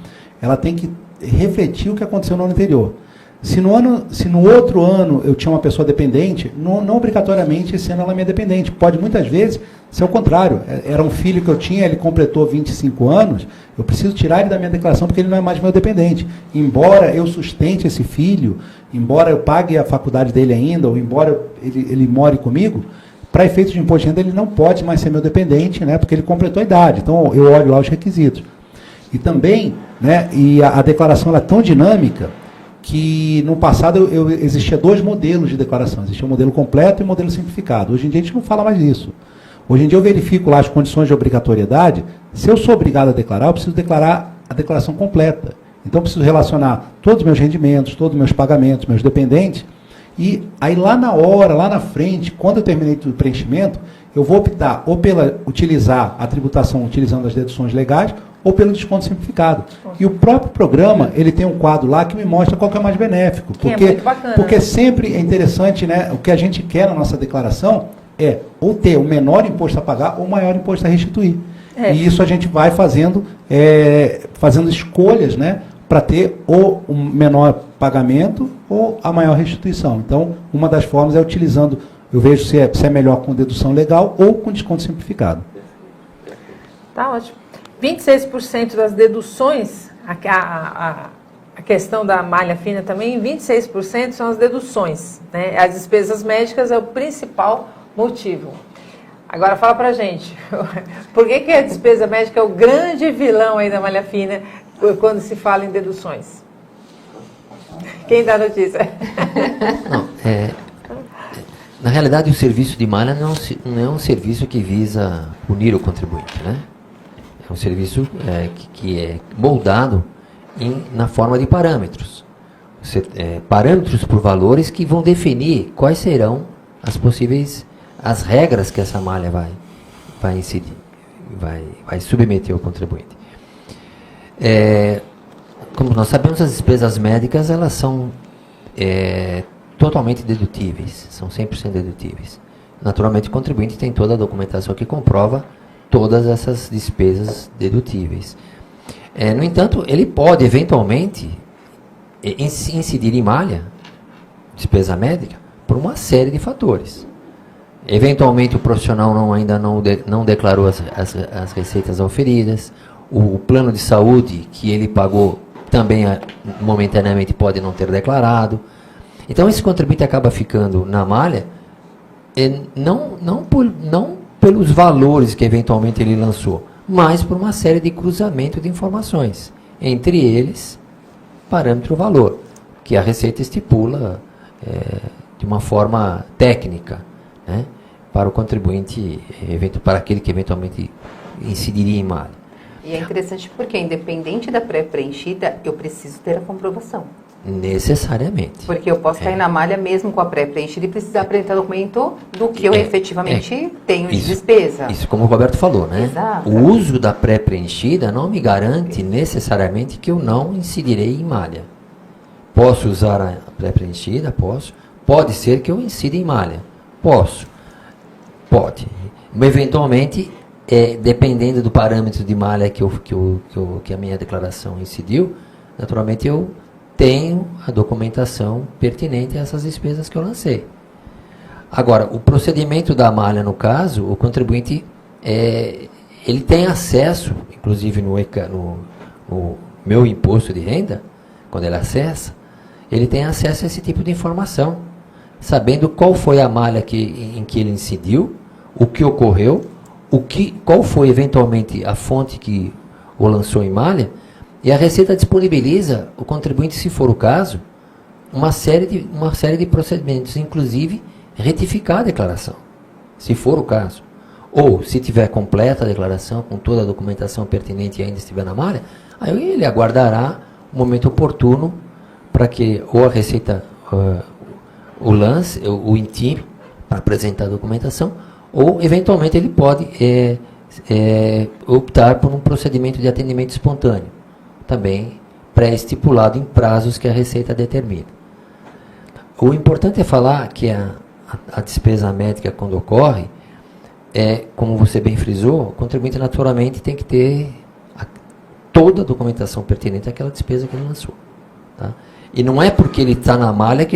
ela tem que refletir o que aconteceu no ano anterior. Se no outro ano eu tinha uma pessoa dependente, não obrigatoriamente esse ano ela é minha dependente. Pode muitas vezes ser o contrário. Era um filho que eu tinha, ele completou 25 anos, eu preciso tirar ele da minha declaração porque ele não é mais meu dependente. Embora eu sustente esse filho, embora eu pague a faculdade dele ainda, ou embora ele more comigo, para efeitos de imposto de renda ele não pode mais ser meu dependente, né, porque ele completou a idade. Então eu olho lá os requisitos. E também, né, a declaração ela é tão dinâmica que no passado existia 2 modelos de declaração. Existia o modelo completo e o modelo simplificado. Hoje em dia a gente não fala mais disso. Hoje em dia eu verifico lá as condições de obrigatoriedade. Se eu sou obrigado a declarar, eu preciso declarar a declaração completa. Então eu preciso relacionar todos os meus rendimentos, todos os meus pagamentos, meus dependentes. E aí lá na hora, lá na frente, quando eu terminei o preenchimento, eu vou optar ou pela utilizar a tributação utilizando as deduções legais, ou pelo desconto simplificado. E o próprio programa, ele tem um quadro lá que me mostra qual que é mais benéfico. Porque, muito bacana, porque sempre é interessante, né? O que a gente quer na nossa declaração é ou ter o menor imposto a pagar ou o maior imposto a restituir. E isso a gente vai fazendo escolhas, né? Para ter ou um menor pagamento ou a maior restituição. Então, uma das formas é utilizando, eu vejo se é melhor com dedução legal ou com desconto simplificado. Tá ótimo. 26% das deduções, a questão da malha fina também, 26% são as deduções, né? As despesas médicas é o principal motivo. Agora fala pra gente, por que a despesa médica é o grande vilão aí da malha fina quando se fala em deduções? Quem dá a notícia? Não, na realidade o serviço de malha não é um serviço que visa punir o contribuinte, né? É um serviço que é moldado na forma de parâmetros. Parâmetros por valores que vão definir quais serão as regras que essa malha vai incidir, vai submeter ao contribuinte. Como nós sabemos, as despesas médicas elas são totalmente dedutíveis, são 100% dedutíveis. Naturalmente, o contribuinte tem toda a documentação que comprova todas essas despesas dedutíveis. No entanto, ele pode, eventualmente, incidir em malha, despesa médica, por uma série de fatores. Eventualmente, o profissional ainda não declarou as receitas auferidas, o plano de saúde que ele pagou também, momentaneamente, pode não ter declarado. Então, esse contribuinte acaba ficando na malha, não pelos valores que eventualmente ele lançou, mas por uma série de cruzamento de informações, entre eles, parâmetro-valor, que a Receita estipula de uma forma técnica, né, para o contribuinte, para aquele que eventualmente incidiria em malha. E é interessante porque, independente da pré-preenchida, eu preciso ter a comprovação. Necessariamente. Porque eu posso cair na malha mesmo com a pré-preenchida e precisar apresentar documento do que eu efetivamente tenho de despesa. Isso como o Roberto falou, né? Exato. O uso da pré-preenchida não me garante necessariamente que eu não incidirei em malha. Posso usar a pré-preenchida? Posso. Pode ser que eu incida em malha. Posso. Pode. Eventualmente, dependendo do parâmetro de malha que a minha declaração incidiu, naturalmente eu tenho a documentação pertinente a essas despesas que eu lancei. Agora, o procedimento da malha, no caso, o contribuinte ele tem acesso, inclusive no meu imposto de renda, quando ele acessa, ele tem acesso a esse tipo de informação, sabendo qual foi a malha em que ele incidiu, o que ocorreu, qual foi eventualmente a fonte que o lançou em malha, e a Receita disponibiliza o contribuinte, se for o caso, uma série de procedimentos, inclusive retificar a declaração, se for o caso. Ou, se tiver completa a declaração, com toda a documentação pertinente e ainda estiver na malha, aí ele aguardará o momento oportuno para que ou a Receita o intime para apresentar a documentação, ou eventualmente ele pode optar por um procedimento de atendimento espontâneo, também pré-estipulado em prazos que a Receita determina. O importante é falar que a despesa médica, quando ocorre, como você bem frisou, o contribuinte naturalmente tem que ter toda a documentação pertinente àquela despesa que ele lançou. Tá? E não é porque ele está na malha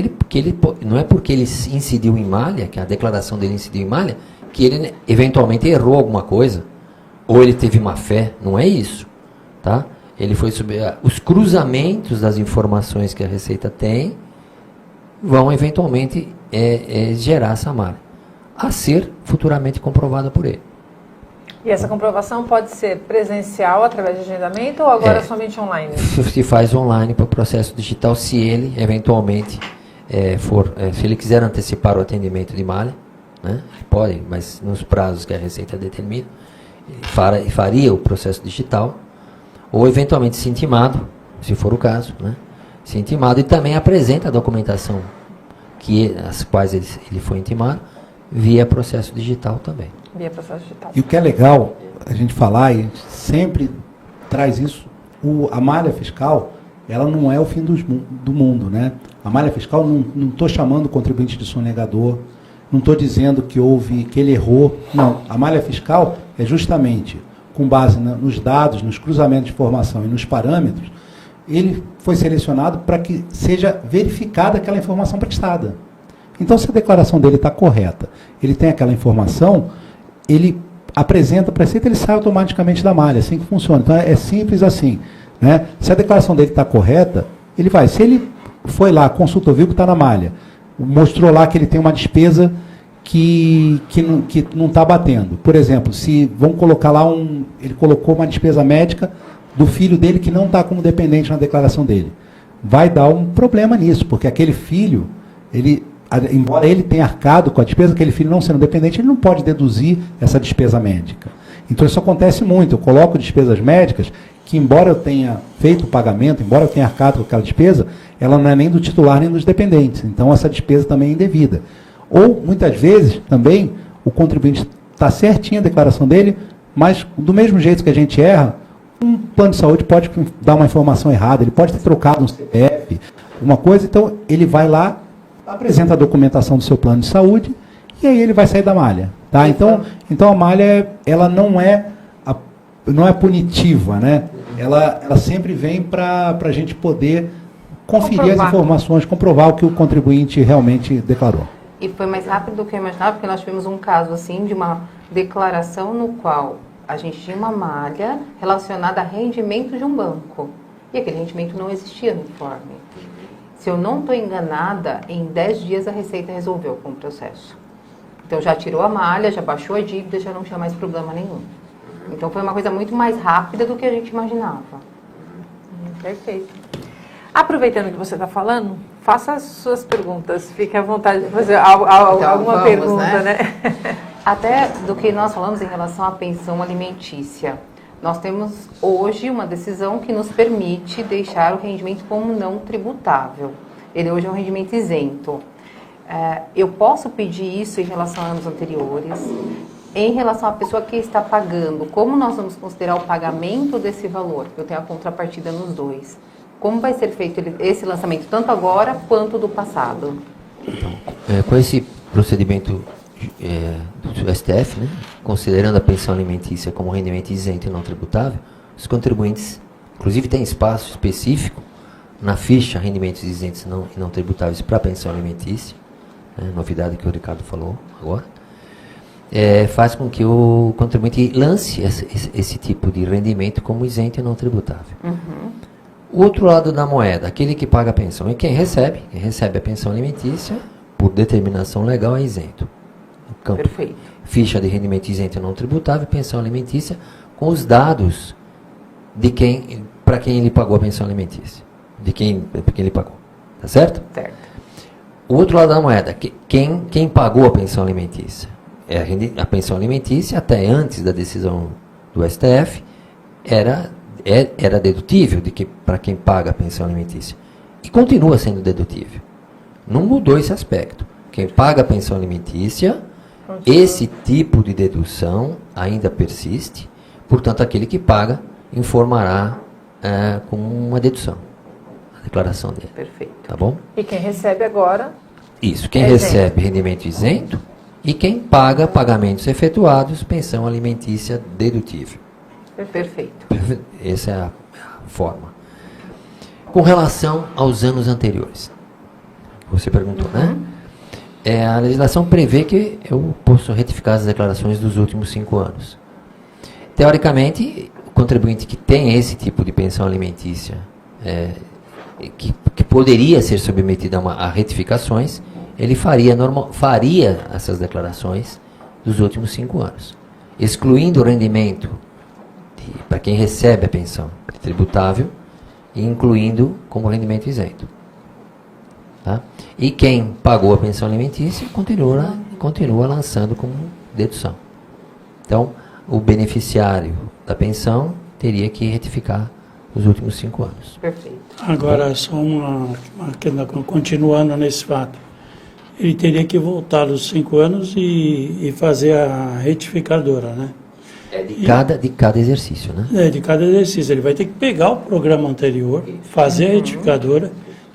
não é porque ele incidiu em malha, que a declaração dele incidiu em malha, que ele eventualmente errou alguma coisa, ou ele teve má fé. Não é isso. Tá? Ele foi os cruzamentos das informações que a Receita tem vão eventualmente gerar essa malha, a ser futuramente comprovada por ele. E essa comprovação pode ser presencial através de agendamento ou agora somente online? Se faz online para o processo digital, se ele eventualmente se ele quiser antecipar o atendimento de malha, né, pode, mas nos prazos que a Receita determina, faria o processo digital, ou eventualmente se intimado, se for o caso, né, se intimado, e também apresenta a documentação as quais ele foi intimado, via processo digital também. Via processo digital. E o que é legal a gente falar, e a gente sempre traz isso, a malha fiscal, ela não é o fim do mundo, né? A malha fiscal, não estou chamando o contribuinte de sonegador, não estou dizendo que ele errou, não. A malha fiscal é justamente, com base nos dados, nos cruzamentos de informação e nos parâmetros, ele foi selecionado para que seja verificada aquela informação prestada. Então, se a declaração dele está correta, ele tem aquela informação, ele apresenta para a Receita, ele sai automaticamente da malha, assim que funciona. Então, é simples assim. Né? Se a declaração dele está correta, ele vai. Se ele foi lá, consultou, viu que está na malha, mostrou lá que ele tem uma despesa que não está batendo. Por exemplo, se vamos colocar lá ele colocou uma despesa médica do filho dele que não está como dependente na declaração dele. Vai dar um problema nisso, porque aquele filho, embora ele tenha arcado com a despesa, aquele filho não sendo dependente, ele não pode deduzir essa despesa médica. Então isso acontece muito. Eu coloco despesas médicas que, embora eu tenha feito o pagamento, embora eu tenha arcado com aquela despesa, ela não é nem do titular nem dos dependentes. Então essa despesa também é indevida. Ou, muitas vezes, também, o contribuinte está certinho a declaração dele, mas do mesmo jeito que a gente erra, um plano de saúde pode dar uma informação errada, ele pode ter trocado um CPF, uma coisa, então ele vai lá, apresenta a documentação do seu plano de saúde e aí ele vai sair da malha. Tá? Então a malha ela não é punitiva, né? Ela sempre vem para a gente poder conferir as informações, comprovar o que o contribuinte realmente declarou. E foi mais rápido do que eu imaginava, porque nós tivemos um caso assim de uma declaração no qual a gente tinha uma malha relacionada a rendimento de um banco. E aquele rendimento não existia no informe. Se eu não estou enganada, em 10 dias a Receita resolveu com o processo. Então já tirou a malha, já baixou a dívida, já não tinha mais problema nenhum. Então foi uma coisa muito mais rápida do que a gente imaginava. Perfeito. Aproveitando que você está falando, faça as suas perguntas. Fique à vontade de fazer alguma pergunta, né? Até do que nós falamos em relação à pensão alimentícia. Nós temos hoje uma decisão que nos permite deixar o rendimento como não tributável. Ele hoje é um rendimento isento. Eu posso pedir isso em relação a anos anteriores. Em relação à pessoa que está pagando, como nós vamos considerar o pagamento desse valor? Eu tenho a contrapartida nos dois. Como vai ser feito esse lançamento, tanto agora quanto do passado? Então, com esse procedimento do STF, né, considerando a pensão alimentícia como rendimento isento e não tributável, os contribuintes, inclusive tem espaço específico na ficha rendimentos isentos e não tributáveis para a pensão alimentícia, novidade que o Ricardo falou agora, faz com que o contribuinte lance esse tipo de rendimento como isento e não tributável. Uhum. O outro lado da moeda, aquele que paga a pensão. E quem recebe a pensão alimentícia, por determinação legal, é isento. No campo, Perfeito. ficha de rendimento isento e não tributável, pensão alimentícia, com os dados de para quem ele pagou a pensão alimentícia. De quem ele pagou. Tá certo? Certo. O outro lado da moeda, quem pagou a pensão alimentícia? A pensão alimentícia, até antes da decisão do STF, era dedutível para quem paga a pensão alimentícia. E continua sendo dedutível. Não mudou esse aspecto. Quem paga a pensão alimentícia, esse tipo de dedução ainda persiste, portanto, aquele que paga informará com uma dedução, a declaração dele. Perfeito. Tá bom? E quem recebe agora? Isso, quem É recebe rendimento isento e quem paga pagamentos efetuados, pensão alimentícia dedutível. Perfeito. Essa é a forma. Com relação aos anos anteriores, você perguntou, né? A legislação prevê que eu posso retificar as declarações dos últimos 5 anos. Teoricamente, o contribuinte que tem esse tipo de pensão alimentícia, que poderia ser submetido a retificações, ele faria essas declarações dos últimos 5 anos, excluindo o rendimento para quem recebe a pensão tributável e incluindo como rendimento isento. Tá? E quem pagou a pensão alimentícia continua lançando como dedução. Então, o beneficiário da pensão teria que retificar os últimos 5 anos. Perfeito. Agora, só continuando nesse fato. Ele teria que voltar dos 5 anos e fazer a retificadora, né? De cada exercício, né? De cada exercício. Ele vai ter que pegar o programa anterior, fazer a retificadora,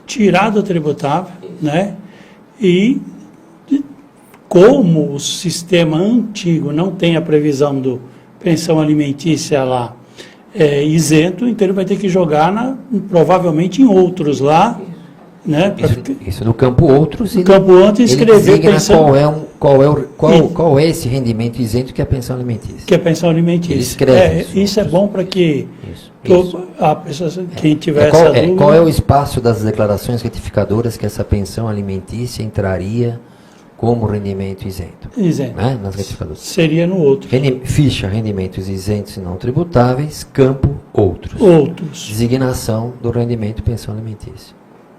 tirar do tributável, né? E como o sistema antigo não tem a previsão do pensão alimentícia lá isento, então ele vai ter que jogar provavelmente em outros lá, né? Isso no campo outros. No campo outros escrever pensão. Qual é esse rendimento isento que é a pensão alimentícia? Que é a pensão alimentícia. Ele escreve isso é bom para que a pessoa, quem tiver qual, essa dúvida... Qual é o espaço das declarações retificadoras que essa pensão alimentícia entraria como rendimento isento? Isento. Né? Nas retificadoras. Seria no outro. Ficha rendimentos isentos e não tributáveis, campo outros. Outros. Designação do rendimento pensão alimentícia.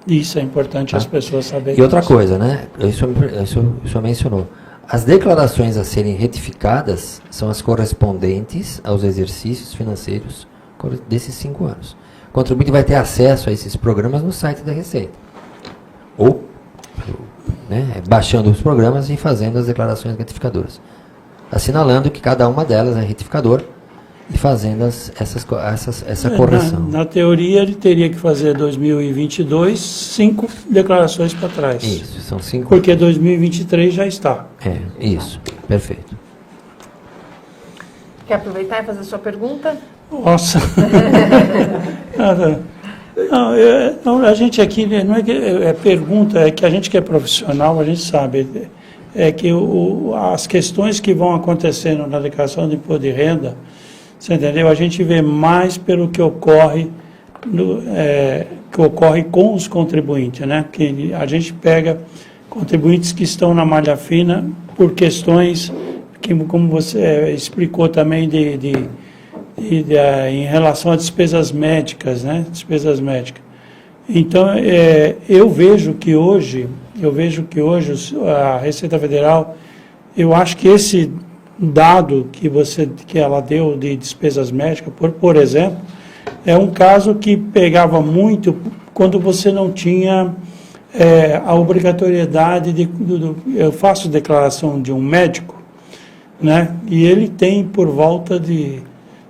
Isso é importante as pessoas saberem. E outra coisa, né? Isso o senhor mencionou. As declarações a serem retificadas são as correspondentes aos exercícios financeiros desses 5 anos. O contribuinte vai ter acesso a esses programas no site da Receita. Ou baixando os programas e fazendo as declarações retificadoras. Assinalando que cada uma delas é retificadora e fazendo essa correção. Na teoria, ele teria que fazer 2022, 5 declarações para trás. Isso, são 5. Porque 2023 já está. Isso, perfeito. Quer aproveitar e fazer a sua pergunta? Nossa! Não, a gente aqui, não é que pergunta, é que a gente que é profissional, a gente sabe, é que as questões que vão acontecendo na declaração de imposto de renda, você entendeu? A gente vê mais pelo que ocorre, com os contribuintes, né? Que a gente pega contribuintes que estão na malha fina por questões que, como você explicou também, em relação a despesas médicas, né? Despesas médicas. Então, eu vejo que hoje a Receita Federal, eu acho que esse dado que ela deu de despesas médicas, por exemplo, é um caso que pegava muito quando você não tinha a obrigatoriedade eu faço declaração de um médico, né? E ele tem por volta de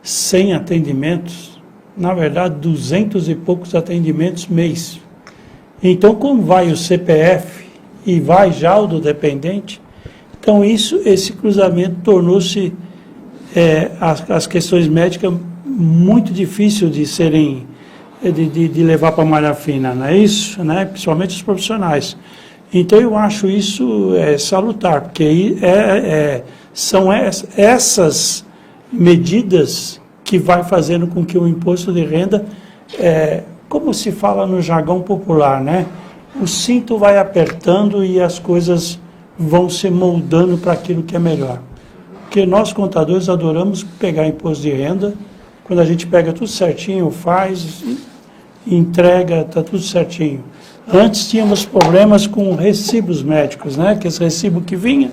100 atendimentos, na verdade 200 e poucos atendimentos mês. Então, como vai o CPF e vai já o do dependente, então esse cruzamento tornou-se as questões médicas muito difícil de serem de levar para a malha fina, não é isso, né? Principalmente os profissionais. Então eu acho isso salutar, porque são essas medidas que vai fazendo com que o imposto de renda como se fala no jargão popular, né? O cinto vai apertando e as coisas vão se moldando para aquilo que é melhor. Porque nós, contadores, adoramos pegar imposto de renda, quando a gente pega tudo certinho, faz, entrega, está tudo certinho. Antes tínhamos problemas com recibos médicos, né? Aqueles recibos que vinham,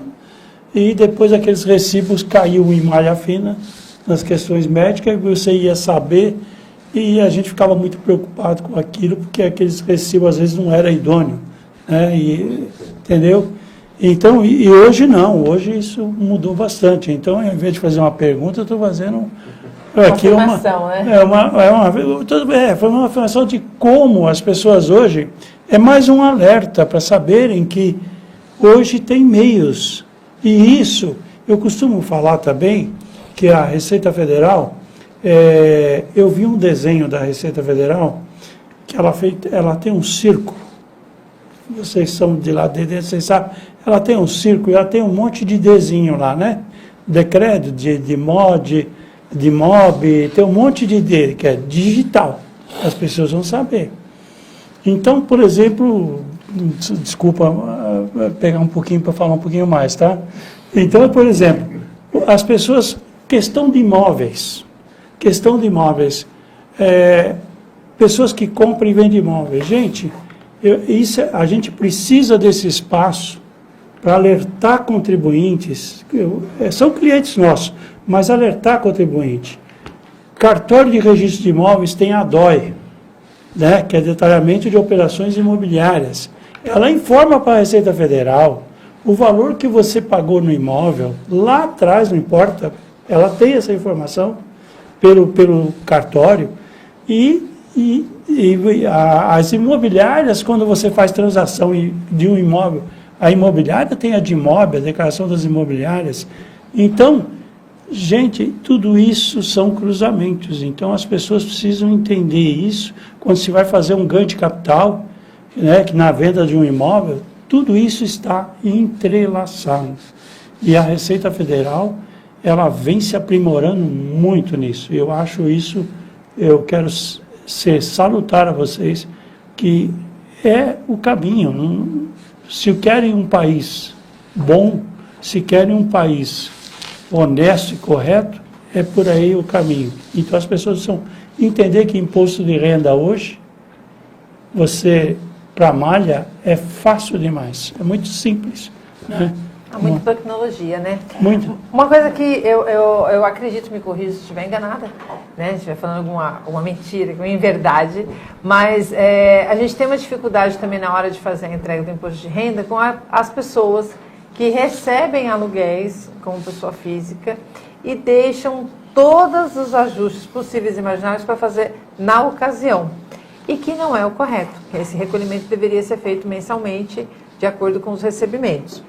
e depois aqueles recibos caíam em malha fina nas questões médicas, você ia saber, e a gente ficava muito preocupado com aquilo, porque aqueles recibos às vezes não eram idôneos, né? Entendeu? Então, e hoje não, hoje isso mudou bastante. Então, ao invés de fazer uma pergunta, eu estou fazendo aqui afirmação, né? Foi uma afirmação de como as pessoas hoje, é mais um alerta para saberem que hoje tem meios. E isso, eu costumo falar também, que a Receita Federal, eu vi um desenho da Receita Federal, que ela tem um circo. Vocês são de lá de dentro, vocês sabem, ela tem um circo e ela tem um monte de desenho lá, né? Decreto, de mod, de mob, tem um monte de D, que é digital. As pessoas vão saber. Então, por exemplo, desculpa pegar um pouquinho para falar um pouquinho mais, tá? Então, por exemplo, as pessoas, questão de imóveis, pessoas que compram e vendem imóveis. Gente, a gente precisa desse espaço para alertar contribuintes, são clientes nossos, mas alertar contribuinte. Cartório de registro de imóveis tem a DOI, né, que é detalhamento de operações imobiliárias. Ela informa para a Receita Federal o valor que você pagou no imóvel, lá atrás, não importa, ela tem essa informação pelo cartório, e as imobiliárias, quando você faz transação de um imóvel, a imobiliária tem a DIMOB, a declaração das imobiliárias. Então, gente, tudo isso são cruzamentos. Então, as pessoas precisam entender isso. Quando se vai fazer um ganho de capital, né, que na venda de um imóvel, tudo isso está entrelaçado. E a Receita Federal, ela vem se aprimorando muito nisso. Eu acho isso, eu quero ser salutar a vocês, que é o caminho. Se querem um país bom, se querem um país honesto e correto, é por aí o caminho. Então as pessoas precisam entender que imposto de renda hoje, para a malha, é fácil demais, é muito simples, né? Há muita tecnologia, né? Muito. Uma coisa que eu acredito, me corrija se estiver enganada, né? Se estiver falando alguma mentira, alguma inverdade, mas a gente tem uma dificuldade também na hora de fazer a entrega do imposto de renda com as pessoas que recebem aluguéis como pessoa física e deixam todos os ajustes possíveis e imaginários para fazer na ocasião. E que não é o correto, que esse recolhimento deveria ser feito mensalmente, de acordo com os recebimentos.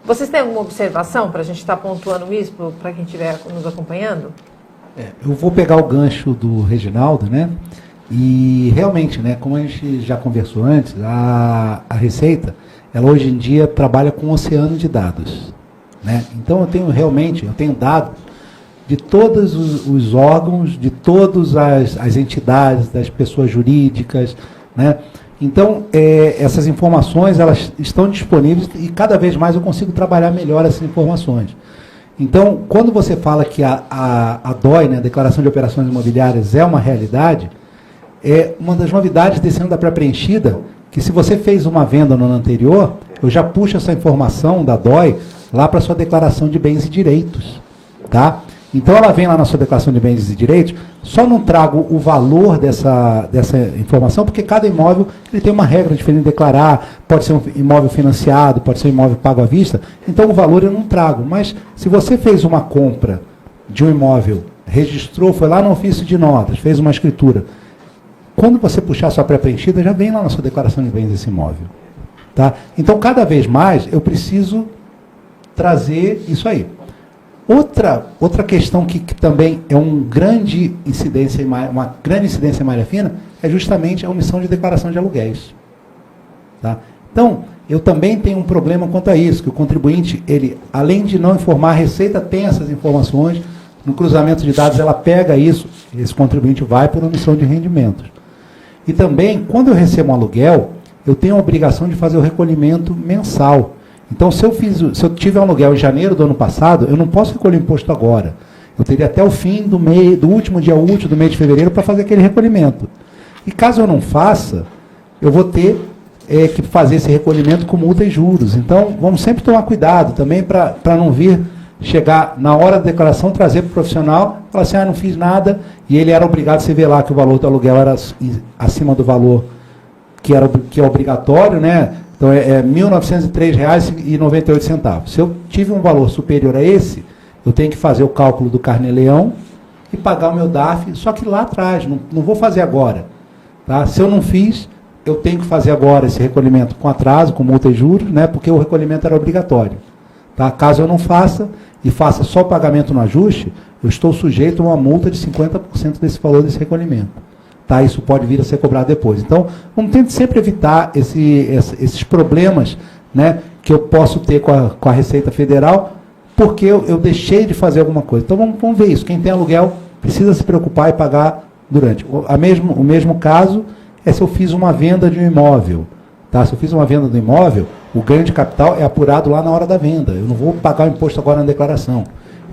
Vocês têm alguma observação para a gente estar pontuando isso, para quem estiver nos acompanhando? Eu vou pegar o gancho do Reginaldo, né? E realmente, né, como a gente já conversou antes, a Receita, ela hoje em dia trabalha com um oceano de dados, né? Então eu tenho dados de todos os órgãos, de todas as entidades, das pessoas jurídicas, né? Então, essas informações, elas estão disponíveis e cada vez mais eu consigo trabalhar melhor essas informações. Então, quando você fala que a DOI, né, a Declaração de Operações Imobiliárias, é uma realidade, é uma das novidades desse ano da pré-preenchida, que se você fez uma venda no ano anterior, eu já puxo essa informação da DOI lá para a sua declaração de bens e direitos, tá? Então ela vem lá na sua declaração de bens e direitos, só não trago o valor dessa informação, porque cada imóvel ele tem uma regra diferente de declarar, pode ser um imóvel financiado, pode ser um imóvel pago à vista, então o valor eu não trago. Mas se você fez uma compra de um imóvel, registrou, foi lá no ofício de notas, fez uma escritura, quando você puxar a sua pré-preenchida, já vem lá na sua declaração de bens esse imóvel. Tá? Então cada vez mais eu preciso trazer isso aí. Outra questão que também é uma grande incidência em malha fina é justamente a omissão de declaração de aluguéis. Tá? Então, eu também tenho um problema quanto a isso, que o contribuinte, ele, além de não informar, a Receita tem essas informações, no cruzamento de dados ela pega isso, esse contribuinte vai por omissão de rendimentos. E também, quando eu recebo um aluguel, eu tenho a obrigação de fazer o recolhimento mensal. Então, se eu tiver um aluguel em janeiro do ano passado, eu não posso recolher imposto agora. Eu teria até o fim do mês, do último dia útil do mês de fevereiro para fazer aquele recolhimento. E caso eu não faça, eu vou ter que fazer esse recolhimento com multa e juros. Então, vamos sempre tomar cuidado também para não vir chegar na hora da declaração, trazer para o profissional, falar assim, não fiz nada, e ele era obrigado a se ver lá que o valor do aluguel era acima do valor que é obrigatório, né? Então é R$ 1.903,98. Se eu tive um valor superior a esse, eu tenho que fazer o cálculo do Carnê-Leão e pagar o meu DARF, só que lá atrás, não vou fazer agora. Tá? Se eu não fiz, eu tenho que fazer agora esse recolhimento com atraso, com multa e juros, né? Porque o recolhimento era obrigatório. Tá? Caso eu não faça, e faça só o pagamento no ajuste, eu estou sujeito a uma multa de 50% desse valor desse recolhimento. Tá? Isso pode vir a ser cobrado depois. Então, vamos tentar sempre evitar esses problemas, né, que eu posso ter com a Receita Federal, porque eu deixei de fazer alguma coisa. Então, vamos ver isso. Quem tem aluguel precisa se preocupar e pagar durante. O mesmo caso é se eu fiz uma venda de um imóvel. Tá? Se eu fiz uma venda do imóvel, o ganho de capital é apurado lá na hora da venda. Eu não vou pagar o imposto agora na declaração.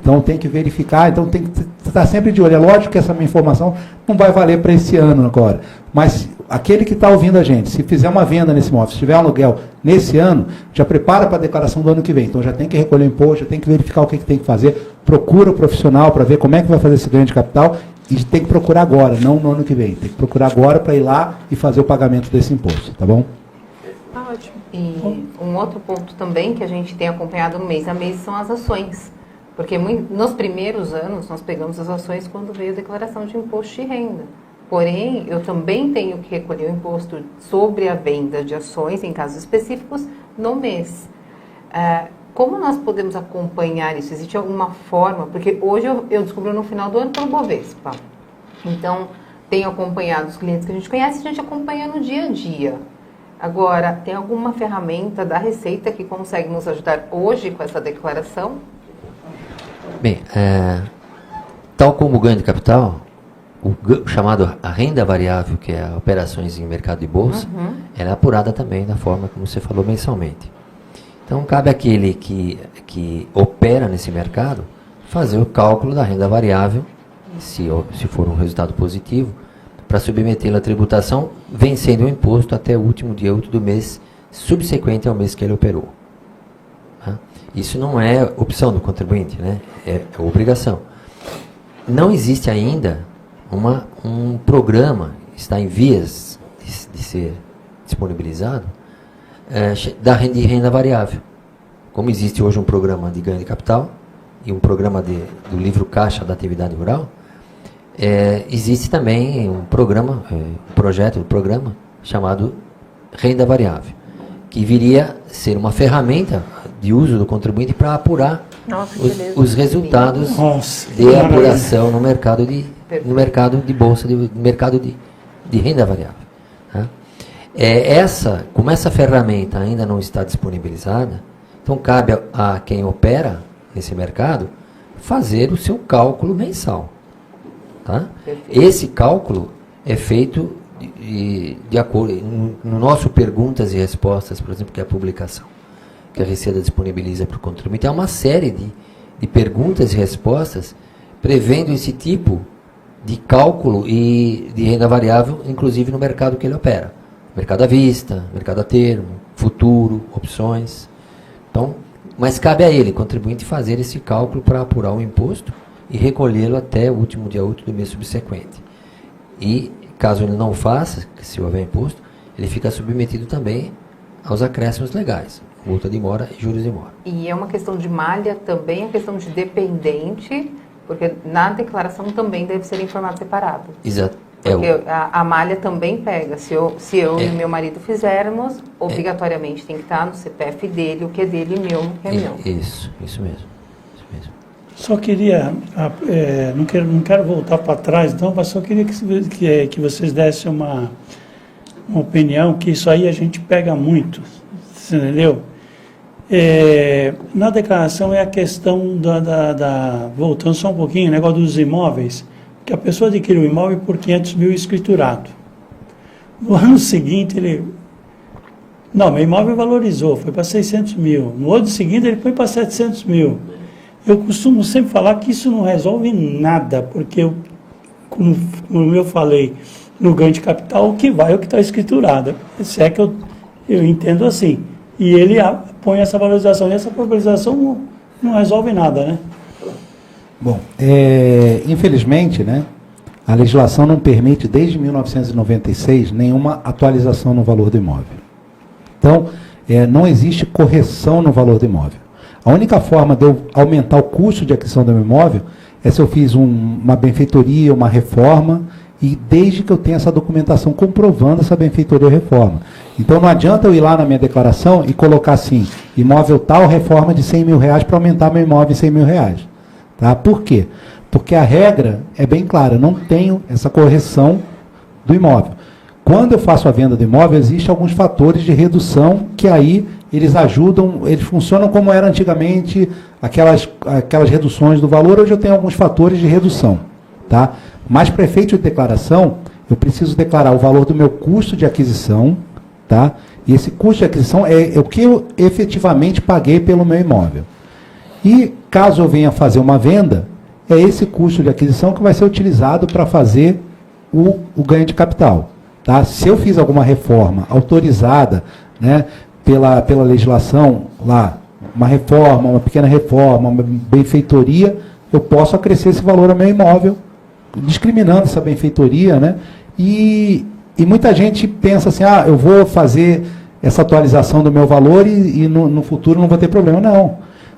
Então, tem que verificar, então tem que estar sempre de olho. É lógico que essa minha informação não vai valer para esse ano agora. Mas aquele que está ouvindo a gente, se fizer uma venda nesse imóvel, se tiver um aluguel nesse ano, já prepara para a declaração do ano que vem. Então, já tem que recolher o imposto, já tem que verificar o que tem que fazer, procura o profissional para ver como é que vai fazer esse ganho de capital e tem que procurar agora, não no ano que vem. Tem que procurar agora para ir lá e fazer o pagamento desse imposto, tá bom? Ótimo. E um outro ponto também que a gente tem acompanhado mês a mês são as ações. Porque nos primeiros anos nós pegamos as ações quando veio a declaração de imposto de renda. Porém, eu também tenho que recolher o imposto sobre a venda de ações, em casos específicos, no mês. Como nós podemos acompanhar isso? Existe alguma forma? Porque hoje eu descubro no final do ano pelo Bovespa. Então, tenho acompanhado os clientes que a gente conhece, a gente acompanha no dia a dia. Agora, tem alguma ferramenta da Receita que consegue nos ajudar hoje com essa declaração? Bem, tal como o ganho de capital, o chamado a renda variável, que é operações em mercado de bolsa, ela é apurada também da forma como você falou mensalmente. Então, cabe àquele que opera nesse mercado fazer o cálculo da renda variável, se for um resultado positivo, para submetê-lo à tributação, vencendo o imposto até o último dia útil do mês subsequente ao mês que ele operou. Tá? Isso não é opção do contribuinte, né? É obrigação. Não existe ainda um programa, está em vias de ser disponibilizado, de renda variável. Como existe hoje um programa de ganho de capital e um programa do livro caixa da atividade rural, existe também um programa chamado renda variável, que viria a ser uma ferramenta de uso do contribuinte para apurar os resultados de apuração no mercado de bolsa, no mercado de renda variável. Tá? Como essa ferramenta ainda não está disponibilizada, então cabe a quem opera nesse mercado fazer o seu cálculo mensal. Tá? Esse cálculo é feito de acordo no nosso perguntas e respostas, por exemplo, que é a publicação que a Receita disponibiliza para o contribuinte. É uma série de perguntas e respostas prevendo esse tipo de cálculo e de renda variável, inclusive no mercado que ele opera. Mercado à vista, mercado a termo, futuro, opções. Então, mas cabe a ele, contribuinte, fazer esse cálculo para apurar o imposto e recolhê-lo até o último dia útil do mês subsequente. E, caso ele não faça, se houver imposto, ele fica submetido também aos acréscimos legais, multa de mora e juros de mora. E é uma questão de malha também, é questão de dependente, porque na declaração também deve ser informado separado. Exato. Porque a malha também pega. Se eu e meu marido fizermos, obrigatoriamente tem que estar no CPF dele, o que é dele, e meu, o que é meu. Isso mesmo. Só queria, não quero voltar para trás, então, mas só queria que vocês dessem uma opinião, que isso aí a gente pega muito, entendeu? Na declaração é a questão voltando só um pouquinho, o negócio dos imóveis, que a pessoa adquire um imóvel por 500 mil escriturado. No ano seguinte, ele... Não, meu imóvel valorizou, foi para 600 mil. No ano seguinte, ele foi para 700 mil. Eu costumo sempre falar que isso não resolve nada, porque, como eu falei, no ganho de capital, o que vai é o que está escriturado. Se é que eu entendo assim. E ele põe essa valorização, e essa valorização não resolve nada, né? Bom, infelizmente, né, a legislação não permite, desde 1996, nenhuma atualização no valor do imóvel. Então, não existe correção no valor do imóvel. A única forma de eu aumentar o custo de aquisição do meu imóvel é se eu fiz uma benfeitoria, uma reforma, e desde que eu tenha essa documentação comprovando essa benfeitoria ou reforma. Então não adianta eu ir lá na minha declaração e colocar assim, imóvel tal, reforma de 100 mil reais para aumentar meu imóvel em 100 mil reais. Tá? Por quê? Porque a regra é bem clara, eu não tenho essa correção do imóvel. Quando eu faço a venda do imóvel, existem alguns fatores de redução que aí eles ajudam, eles funcionam como era antigamente, aquelas reduções do valor. Hoje eu tenho alguns fatores de redução. Tá? Mas para efeito de declaração, eu preciso declarar o valor do meu custo de aquisição, tá? E esse custo de aquisição é o que eu efetivamente paguei pelo meu imóvel. E caso eu venha fazer uma venda, é esse custo de aquisição que vai ser utilizado para fazer o ganho de capital. Tá? Se eu fiz alguma reforma autorizada, né, pela legislação lá, uma reforma, uma pequena reforma, uma benfeitoria, eu posso acrescer esse valor ao meu imóvel, discriminando essa benfeitoria, né? E muita gente pensa assim, eu vou fazer essa atualização do meu valor e no futuro não vou ter problema. Não,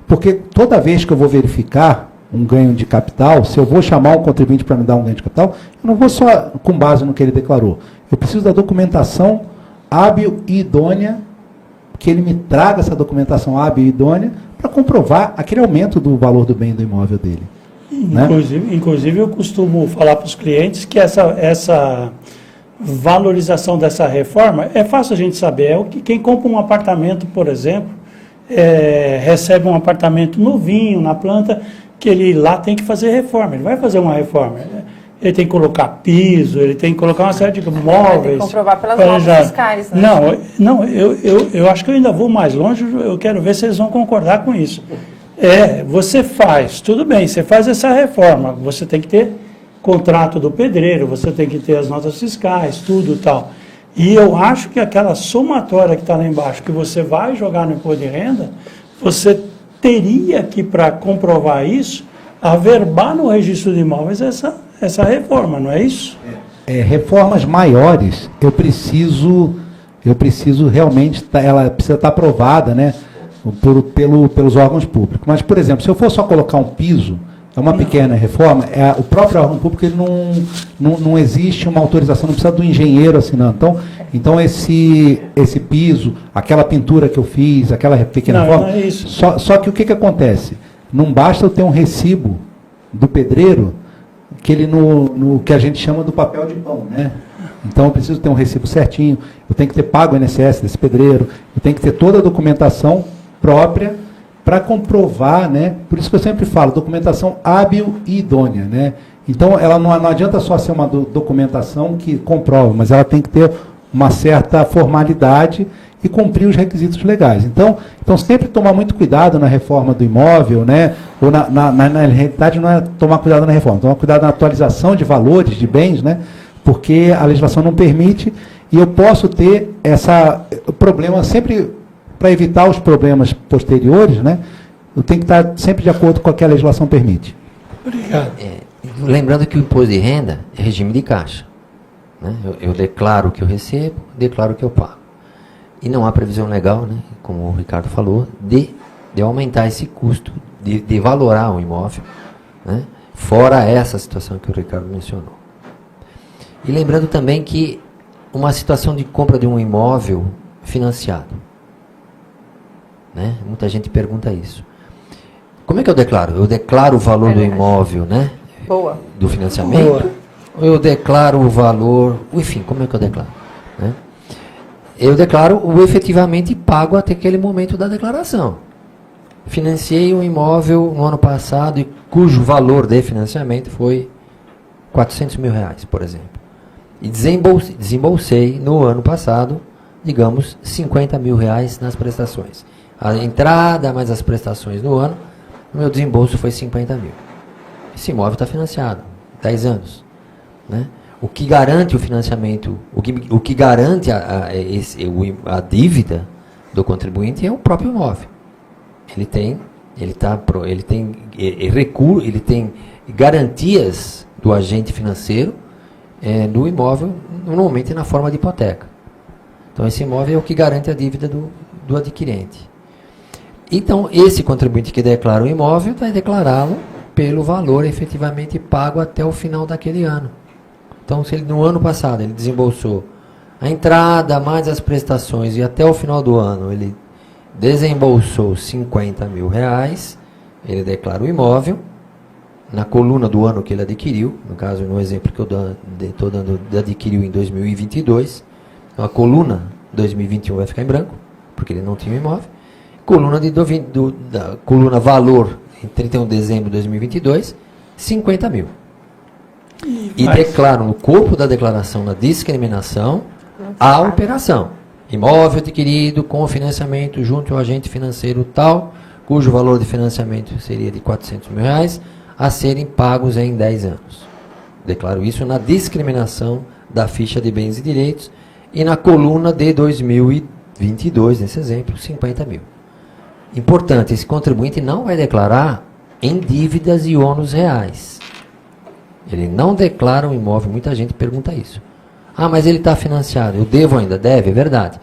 porque toda vez que eu vou verificar um ganho de capital, se eu vou chamar um contribuinte para me dar um ganho de capital, eu não vou só com base no que ele declarou. Eu preciso da documentação hábil e idônea, que ele me traga essa documentação hábil e idônea para comprovar aquele aumento do valor do bem do imóvel dele. Né? Inclusive, eu costumo falar para os clientes que essa valorização dessa reforma é fácil a gente saber. É o que quem compra um apartamento, por exemplo, recebe um apartamento novinho na planta, que ele lá tem que fazer reforma. Ele vai fazer uma reforma. Ele tem que colocar piso, ele tem que colocar uma série de móveis. Tem que comprovar pelas notas fiscais. Né? Não, eu acho que eu ainda vou mais longe, eu quero ver se eles vão concordar com isso. Você faz, tudo bem, você faz essa reforma, você tem que ter contrato do pedreiro, você tem que ter as notas fiscais, tudo e tal. E eu acho que aquela somatória que está lá embaixo, que você vai jogar no imposto de renda, você teria que, para comprovar isso, averbar no registro de imóveis essa reforma, não é isso? Reformas maiores, eu preciso realmente, ela precisa estar aprovada, né, pelos órgãos públicos. Mas, por exemplo, se eu for só colocar um piso, é uma pequena reforma, o próprio órgão público ele não existe uma autorização, não precisa do engenheiro assinando. Então esse piso, aquela pintura que eu fiz, aquela pequena reforma, não é isso. Só que o que acontece? Não basta eu ter um recibo do pedreiro, que ele no que a gente chama do papel de pão, né? Então eu preciso ter um recibo certinho, eu tenho que ter pago o INSS desse pedreiro, eu tenho que ter toda a documentação própria para comprovar, né? Por isso que eu sempre falo, documentação hábil e idônea, né? Então ela não adianta só ser uma documentação que comprova, mas ela tem que ter uma certa formalidade e cumprir os requisitos legais. Então sempre tomar muito cuidado na reforma do imóvel, né? Ou na realidade não é tomar cuidado na reforma, tomar cuidado na atualização de valores, de bens, né? Porque a legislação não permite e eu posso ter problema sempre, para evitar os problemas posteriores, né? Eu tenho que estar sempre de acordo com o que a legislação permite. Obrigado. Lembrando que o imposto de renda é regime de caixa. Né? Eu declaro o que eu recebo, declaro o que eu pago. E não há previsão legal, né, como o Ricardo falou, de aumentar esse custo, de valorar o imóvel, né, fora essa situação que o Ricardo mencionou. E lembrando também que uma situação de compra de um imóvel financiado, né, muita gente pergunta isso. Como é que eu declaro? Eu declaro o valor do imóvel, né, do financiamento? Ou eu declaro o valor, enfim, como é que eu declaro? Né? Eu declaro o efetivamente pago até aquele momento da declaração. Financiei um imóvel no ano passado e cujo valor de financiamento foi 400 mil reais, por exemplo. E desembolsei no ano passado, digamos, R$50 mil nas prestações. A entrada mais as prestações no ano, o meu desembolso foi 50 mil. Esse imóvel está financiado, 10 anos. Né? O que garante o financiamento, o que garante a dívida do contribuinte é o próprio imóvel. Ele tem garantias do agente financeiro do imóvel, normalmente na forma de hipoteca. Então, esse imóvel é o que garante a dívida do adquirente. Então, esse contribuinte que declara o imóvel vai declará-lo pelo valor efetivamente pago até o final daquele ano. Então, se ele no ano passado ele desembolsou a entrada mais as prestações e até o final do ano ele desembolsou R$50 mil, ele declara o imóvel na coluna do ano que ele adquiriu, no caso, no exemplo que eu estou dando, adquiriu em 2022, então a coluna 2021 vai ficar em branco, porque ele não tinha o imóvel, coluna coluna valor em 31 de dezembro de 2022, 50 mil. E declaram no corpo da declaração, na discriminação, a operação. Imóvel adquirido com financiamento junto ao agente financeiro tal, cujo valor de financiamento seria de R$400 mil, a serem pagos em 10 anos. Declaro isso na discriminação da ficha de bens e direitos e na coluna de 2022, nesse exemplo, 50 mil. Importante, esse contribuinte não vai declarar em dívidas e ônus reais. Ele não declara um imóvel, muita gente pergunta isso. Ah, mas ele está financiado, eu devo ainda? Deve, é verdade.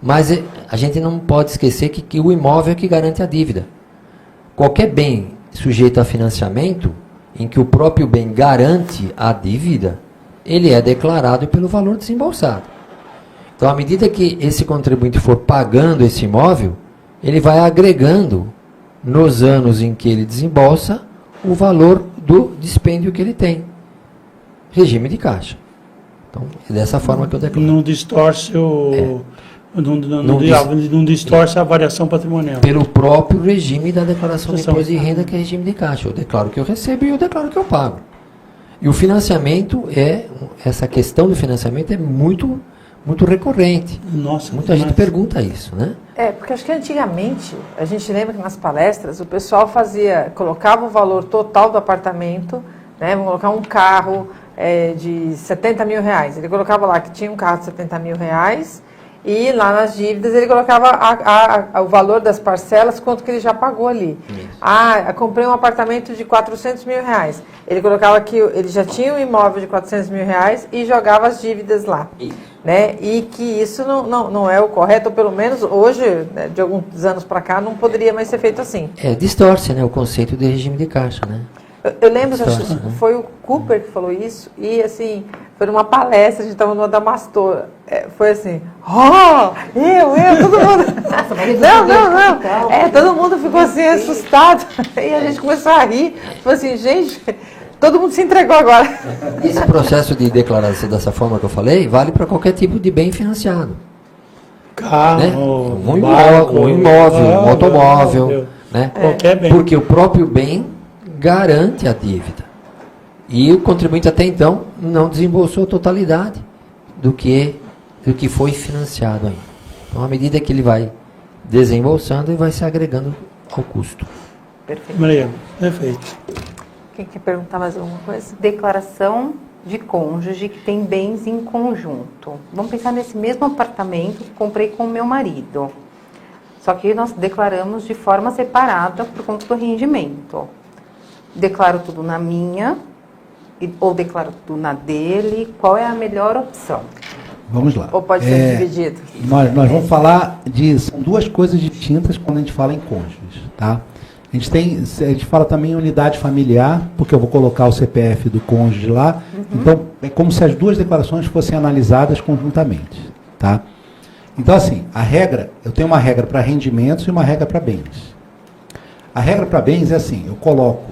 Mas a gente não pode esquecer que o imóvel é que garante a dívida. Qualquer bem sujeito a financiamento, em que o próprio bem garante a dívida, ele é declarado pelo valor desembolsado. Então, à medida que esse contribuinte for pagando esse imóvel, ele vai agregando, nos anos em que ele desembolsa, o valor do dispêndio que ele tem. Regime de caixa. Então, é dessa forma que eu declaro. Não distorce não distorce a variação patrimonial. Pelo próprio regime da declaração de imposto de renda, que é regime de caixa. Eu declaro que eu recebo e eu declaro que eu pago. E o financiamento essa questão do financiamento é muito, muito recorrente. Nossa, muita gente pergunta isso, né? Porque acho que antigamente, a gente lembra que nas palestras, o pessoal colocava o valor total do apartamento, né? Vamos colocar um carro de R$70 mil. Ele colocava lá que tinha um carro de R$70 mil e lá nas dívidas ele colocava o valor das parcelas, quanto que ele já pagou ali. Isso. Eu comprei um apartamento de R$400 mil. Ele colocava que ele já tinha um imóvel de R$400 mil e jogava as dívidas lá. Isso. Né? E que isso não é o correto, ou pelo menos hoje, né, de alguns anos para cá, não poderia mais ser feito assim. Distorce, né, o conceito de regime de caixa, né? Eu lembro que foi o Cooper que falou isso, e assim, foi numa palestra, a gente estava no Adamastor, foi assim, todo mundo... Não. Todo mundo ficou assim, assustado, e a gente começou a rir, falou assim, gente... Todo mundo se entregou agora. Esse processo de declaração dessa forma que eu falei, vale para qualquer tipo de bem financiado. Carro, né? um imóvel, um automóvel. Né? Qualquer bem. Porque o próprio bem garante a dívida. E o contribuinte até então não desembolsou a totalidade do que foi financiado ainda. Então, à medida que ele vai desembolsando, ele vai se agregando ao custo. Perfeito. Maria, perfeito. Quem quer perguntar mais alguma coisa? Declaração de cônjuge que tem bens em conjunto. Vamos pensar nesse mesmo apartamento que comprei com o meu marido. Só que nós declaramos de forma separada por conta do rendimento. Declaro tudo na minha ou declaro tudo na dele? Qual é a melhor opção? Vamos lá. Ou pode ser dividido? Nós vamos falar são duas coisas distintas quando a gente fala em cônjuges, tá? A gente fala também em unidade familiar, porque eu vou colocar o CPF do cônjuge lá. Então, é como se as duas declarações fossem analisadas conjuntamente, tá? Então, assim, eu tenho uma regra para rendimentos e uma regra para bens. A regra para bens é assim, eu coloco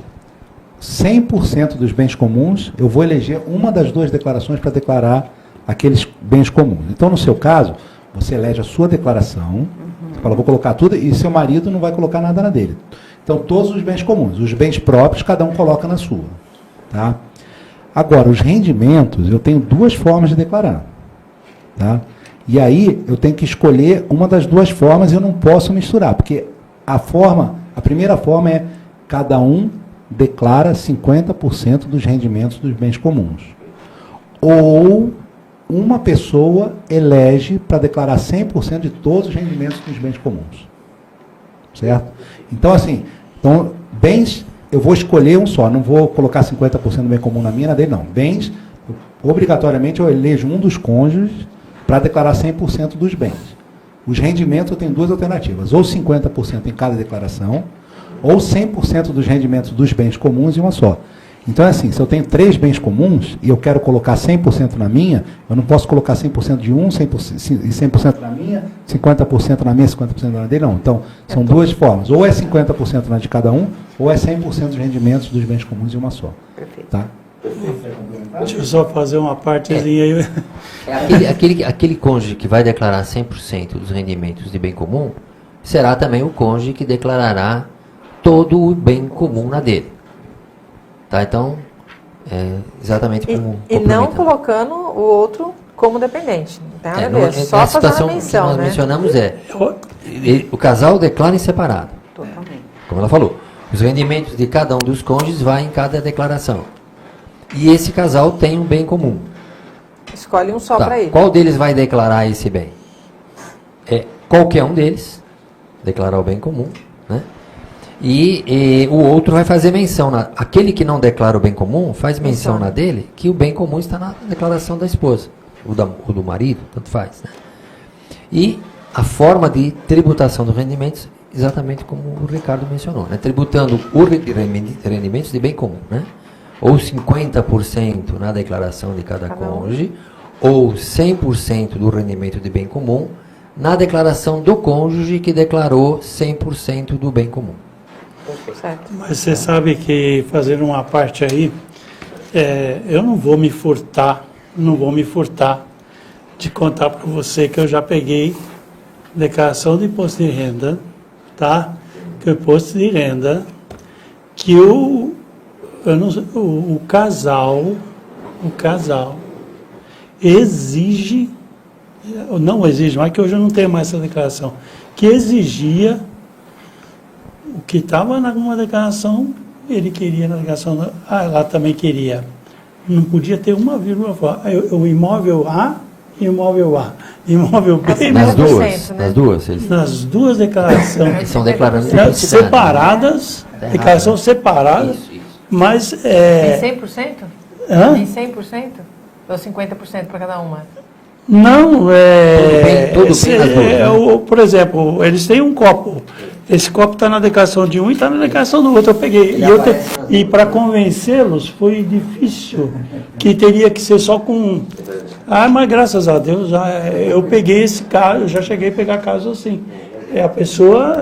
100% dos bens comuns, eu vou eleger uma das duas declarações para declarar aqueles bens comuns. Então, no seu caso, você elege a sua declaração, você fala, vou colocar tudo, e seu marido não vai colocar nada na dele. Então, todos os bens comuns. Os bens próprios, cada um coloca na sua. Tá? Agora, os rendimentos, eu tenho duas formas de declarar. Tá? E aí, eu tenho que escolher uma das duas formas e eu não posso misturar, porque a primeira forma é cada um declara 50% dos rendimentos dos bens comuns. Ou uma pessoa elege para declarar 100% de todos os rendimentos dos bens comuns. Certo? Então, assim, bens, eu vou escolher um só, não vou colocar 50% do bem comum na minha, na dele não. Bens, obrigatoriamente eu elejo um dos cônjuges para declarar 100% dos bens. Os rendimentos eu tenho duas alternativas, ou 50% em cada declaração, ou 100% dos rendimentos dos bens comuns em uma só. Então é assim, se eu tenho 3 bens comuns e eu quero colocar 100% na minha, eu não posso colocar 100% de um, 100% na minha, 50% na minha, 50% na dele, não. Então, são duas formas. Ou é 50% na de cada um, ou é 100% dos rendimentos dos bens comuns em uma só. Perfeito. Tá? Deixa eu só fazer uma partezinha aí. Aquele cônjuge que vai declarar 100% dos rendimentos de bem comum, será também o cônjuge que declarará todo o bem comum na dele. Tá? Então, exatamente como E não colocando o outro como dependente. Não tem nada a ver, só a fazendo situação a menção, que nós né? mencionamos o casal declara em separado. Totalmente. Como ela falou, os rendimentos de cada um dos cônjuges vai em cada declaração. E esse casal tem um bem comum. Escolhe um só Tá. para ele. Qual deles vai declarar esse bem? Qualquer um deles declarar o bem comum, né? E o outro vai fazer menção. Aquele que não declara o bem comum faz menção na dele que o bem comum está na declaração da esposa, ou do marido, tanto faz. Né? E a forma de tributação dos rendimentos, exatamente como o Ricardo mencionou, né? Tributando os rendimentos de bem comum, né? Ou 50% na declaração de cada cônjuge, ou 100% do rendimento de bem comum na declaração do cônjuge que declarou 100% do bem comum. Certo. Mas você sabe que, fazendo uma parte aí, eu não vou me furtar de contar para você que eu já peguei declaração de imposto de renda, tá? Que o imposto de renda, que o casal exige, não exige, mas que hoje eu não tenho mais essa declaração, que exigia o que estava numa declaração, ele queria na declaração, ela também queria. Não podia ter uma vírgula, o imóvel A e imóvel A. Imóvel B. Nas 50%, duas, né? nas duas. Eles Nas duas declarações. estão declarando simplicidade, Separadas, Tá errado, declaração né? separadas, Isso. mas Em 100%? Hã? Em 100%? Ou 50% para cada uma? Não, Tudo bem nas duas, né? por exemplo, eles têm um copo. Esse copo está na declaração de um e está na declaração do outro. Eu peguei. E para convencê-los foi difícil, que teria que ser só com um. Mas graças a Deus, eu peguei esse caso, eu já cheguei a pegar casos assim. A pessoa...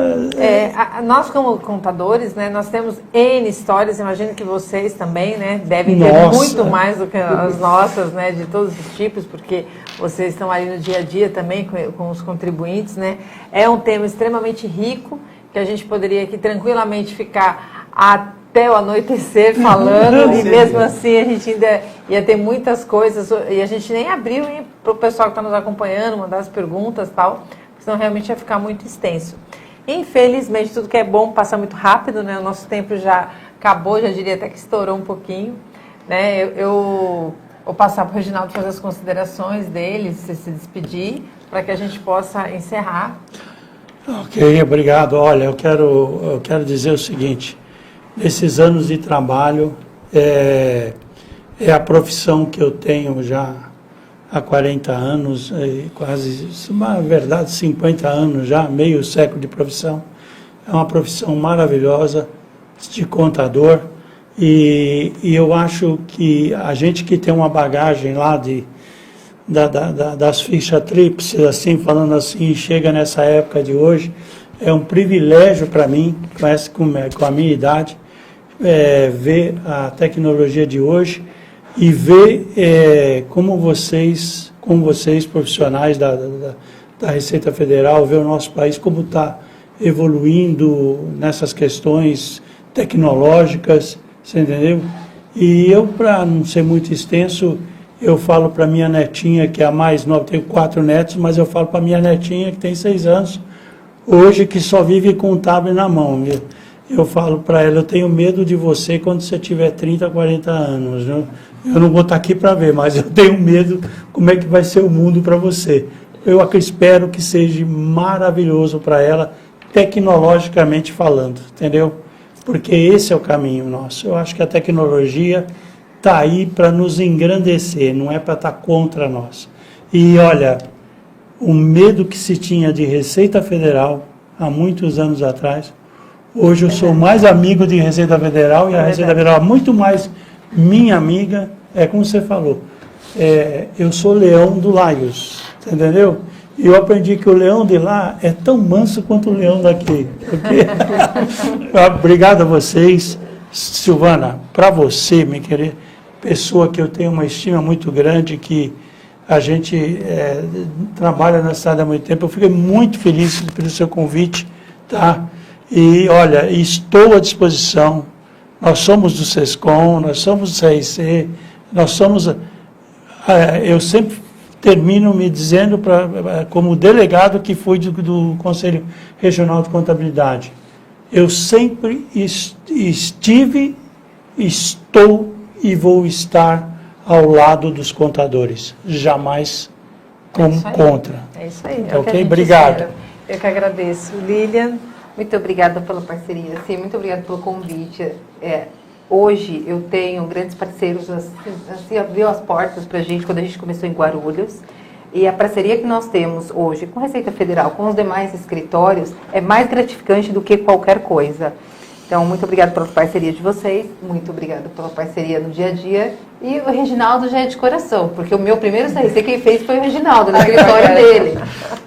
Nós como contadores, né, nós temos N histórias, imagino que vocês também, né, devem ter Nossa. muito mais do que as nossas, né, de todos os tipos, porque vocês estão ali no dia a dia também com os contribuintes, né. É um tema extremamente rico, que a gente poderia aqui tranquilamente ficar até o anoitecer falando, e mesmo assim a gente ainda ia ter muitas coisas, e a gente nem abriu para o pessoal que está nos acompanhando, mandar as perguntas e tal, senão realmente ia ficar muito extenso. Infelizmente, tudo que é bom passa muito rápido, né? O nosso tempo já acabou, já diria até que estourou um pouquinho. Né? Eu vou passar para o Reginaldo fazer as considerações dele, se despedir, para que a gente possa encerrar. Ok, obrigado. Olha, eu quero dizer o seguinte, nesses anos de trabalho, é a profissão que eu tenho já há 40 anos, quase, na verdade, 50 anos já, meio século de profissão. É uma profissão maravilhosa de contador e eu acho que a gente que tem uma bagagem lá das fichas tríplices, assim, falando assim, chega nessa época de hoje, é um privilégio para mim, com a minha idade, ver a tecnologia de hoje e ver como vocês profissionais da Receita Federal, ver o nosso país como está evoluindo nessas questões tecnológicas, você entendeu? E eu, para não ser muito extenso, eu falo para minha netinha, que é a mais nova, tenho 4 netos, mas eu falo para minha netinha, que tem 6 anos, hoje, que só vive com o tablet na mão. Eu falo para ela, eu tenho medo de você quando você tiver 30, 40 anos. Né? Eu não vou estar aqui para ver, mas eu tenho medo como é que vai ser o mundo para você. Eu espero que seja maravilhoso para ela, tecnologicamente falando, entendeu? Porque esse é o caminho nosso. Eu acho que a tecnologia está aí para nos engrandecer, não é para estar contra nós. E olha, o medo que se tinha de Receita Federal há muitos anos atrás, hoje eu sou mais amigo de Receita Federal, e a Receita Federal é muito mais minha amiga, é como você falou, eu sou leão do Laios, entendeu? E eu aprendi que o leão de lá é tão manso quanto o leão daqui. Okay? Obrigado a vocês. Silvana, para você, minha querida, pessoa que eu tenho uma estima muito grande, que a gente trabalha na cidade há muito tempo, eu fiquei muito feliz pelo seu convite, tá? E, olha, estou à disposição. Nós somos do SESCOM, nós somos do CRC, nós somos... eu sempre termino me dizendo, como delegado que fui do Conselho Regional de Contabilidade, eu sempre estive, estou e vou estar ao lado dos contadores, jamais contra. É isso aí. Tá, ok? Obrigado. Eu que agradeço. Lilian. Muito obrigada pela parceria, sim, muito obrigada pelo convite. Hoje eu tenho grandes parceiros, assim, abriu as portas para a gente quando a gente começou em Guarulhos, e a parceria que nós temos hoje com a Receita Federal, com os demais escritórios, é mais gratificante do que qualquer coisa. Então, muito obrigada pela parceria de vocês, muito obrigada pela parceria no dia a dia, e o Reginaldo já é de coração, porque o meu primeiro CRC quem fez foi o Reginaldo, no escritório dele.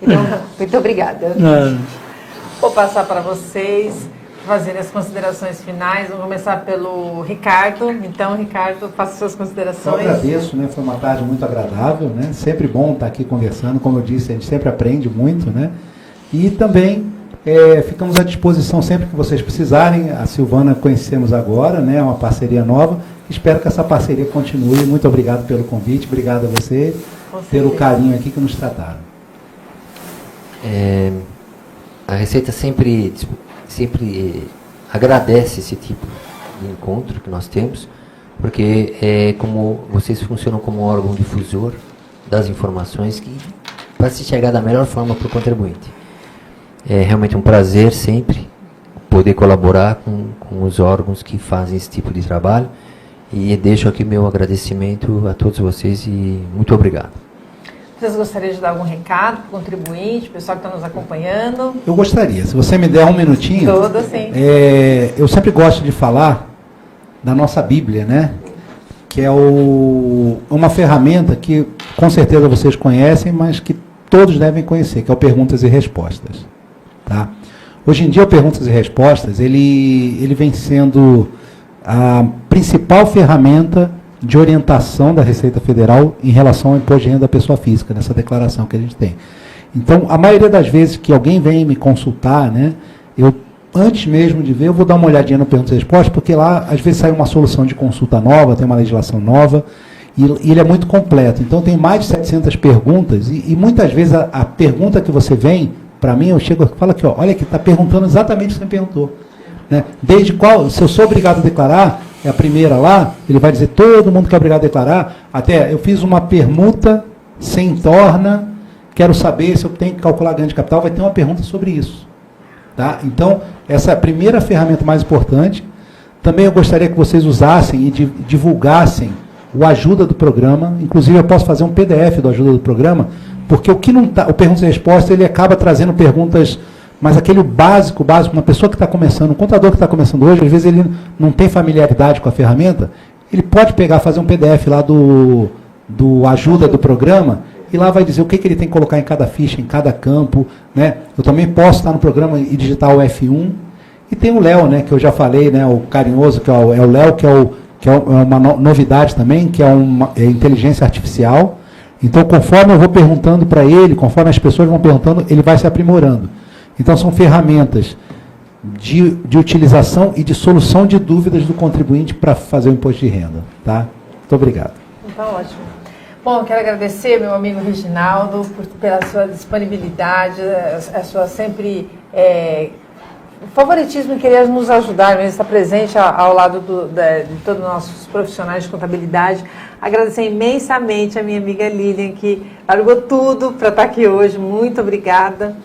Então, muito obrigada. Vou passar para vocês fazerem as considerações finais. Vamos começar pelo Ricardo. Então, Ricardo, faça suas considerações. Eu agradeço, né? Foi uma tarde muito agradável, né? Sempre bom estar aqui conversando. Como eu disse, a gente sempre aprende muito, né? E também ficamos à disposição sempre que vocês precisarem. A Silvana conhecemos agora, né? É uma parceria nova. Espero que essa parceria continue. Muito obrigado pelo convite. Obrigado a você pelo carinho aqui que nos trataram. A Receita sempre agradece esse tipo de encontro que nós temos, porque como vocês funcionam como um órgão difusor das informações que para se chegar da melhor forma para o contribuinte. É realmente um prazer sempre poder colaborar com os órgãos que fazem esse tipo de trabalho, e deixo aqui meu agradecimento a todos vocês e muito obrigado. Vocês gostariam de dar algum recado para o contribuinte, o pessoal que está nos acompanhando? Eu gostaria, se você me der um minutinho. Todo, sim. Eu sempre gosto de falar da nossa Bíblia, né? Que é uma ferramenta que com certeza vocês conhecem, mas que todos devem conhecer, que é o Perguntas e Respostas. Tá? Hoje em dia o Perguntas e Respostas, ele vem sendo a principal ferramenta de orientação da Receita Federal em relação ao imposto de renda da pessoa física, nessa declaração que a gente tem. Então, a maioria das vezes que alguém vem me consultar, né, eu, antes mesmo de ver, eu vou dar uma olhadinha no Perguntas e Respostas, porque lá, às vezes, sai uma solução de consulta nova, tem uma legislação nova, e ele é muito completo. Então, tem mais de 700 perguntas, e muitas vezes a pergunta que você vem, para mim, eu chego e falo aqui, ó, olha aqui, está perguntando exatamente o que você me perguntou. Né? Desde qual, se eu sou obrigado a declarar, é a primeira lá, ele vai dizer todo mundo que é obrigado a declarar. Até eu fiz uma permuta sem torna, quero saber se eu tenho que calcular ganho de capital, vai ter uma pergunta sobre isso. Tá? Então, essa é a primeira ferramenta mais importante. Também eu gostaria que vocês usassem e divulgassem o ajuda do programa. Inclusive, eu posso fazer um PDF do ajuda do programa, porque o que não tá, o Perguntas e Respostas, ele acaba trazendo perguntas, mas aquele básico, uma pessoa que está começando, um contador que está começando hoje, às vezes ele não tem familiaridade com a ferramenta, ele pode pegar, fazer um PDF lá do ajuda do programa, e lá vai dizer o que ele tem que colocar em cada ficha, em cada campo. Né? Eu também posso estar no programa e digitar o F1. E tem o Léo, né, que eu já falei, né, o carinhoso, que é o Léo, que é uma novidade também, que é uma inteligência artificial. Então, conforme eu vou perguntando para ele, conforme as pessoas vão perguntando, ele vai se aprimorando. Então, são ferramentas de utilização e de solução de dúvidas do contribuinte para fazer o imposto de renda. Tá? Muito obrigado. Tá ótimo. Bom, quero agradecer meu amigo Reginaldo pela sua disponibilidade, a sua sempre favoritismo em querer nos ajudar, mesmo estar presente ao lado de todos os nossos profissionais de contabilidade. Agradecer imensamente a minha amiga Lilian, que largou tudo para estar aqui hoje. Muito obrigada.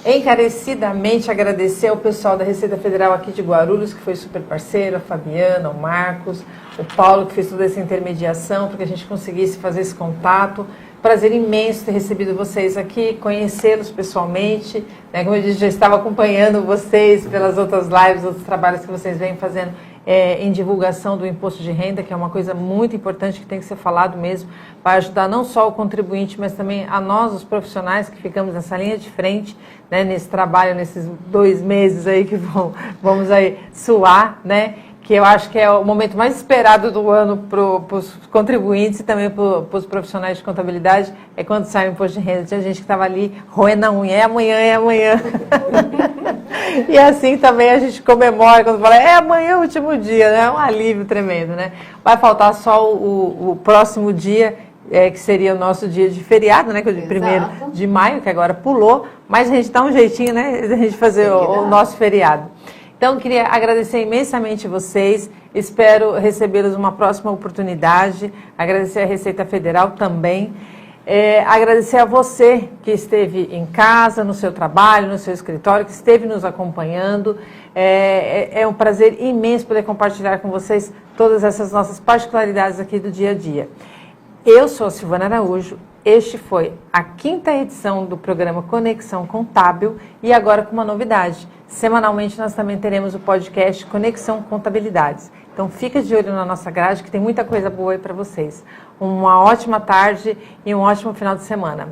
Encarecidamente agradecer ao pessoal da Receita Federal aqui de Guarulhos, que foi super parceiro, a Fabiana, o Marcos, o Paulo, que fez toda essa intermediação para que a gente conseguisse fazer esse contato. Prazer imenso ter recebido vocês aqui, conhecê-los pessoalmente. Né? Como eu disse, já estava acompanhando vocês pelas outras lives, outros trabalhos que vocês vêm fazendo em divulgação do imposto de renda, que é uma coisa muito importante que tem que ser falado mesmo, para ajudar não só o contribuinte, mas também a nós, os profissionais que ficamos nessa linha de frente, né, nesse trabalho, nesses 2 meses aí que vamos aí suar, né? Que eu acho que é o momento mais esperado do ano para os contribuintes e também para os profissionais de contabilidade, é quando sai o imposto de renda. Tinha gente que estava ali roendo a unha, é amanhã, é amanhã. E assim também a gente comemora quando fala, é amanhã o último dia, né? É um alívio tremendo, né? Vai faltar só o próximo dia, que seria o nosso dia de feriado, né? Que é o dia 1º de maio, que agora pulou, mas a gente dá um jeitinho, né? A gente fazer o nosso feriado. Então, queria agradecer imensamente vocês, espero recebê-los numa próxima oportunidade, agradecer a Receita Federal também, agradecer a você que esteve em casa, no seu trabalho, no seu escritório, que esteve nos acompanhando. É um prazer imenso poder compartilhar com vocês todas essas nossas particularidades aqui do dia a dia. Eu sou a Silvana Araújo, este foi a 5ª edição do programa Conexão Contábil e agora com uma novidade. Semanalmente nós também teremos o podcast Conexão Contabilidades. Então fica de olho na nossa grade que tem muita coisa boa aí para vocês. Uma ótima tarde e um ótimo final de semana.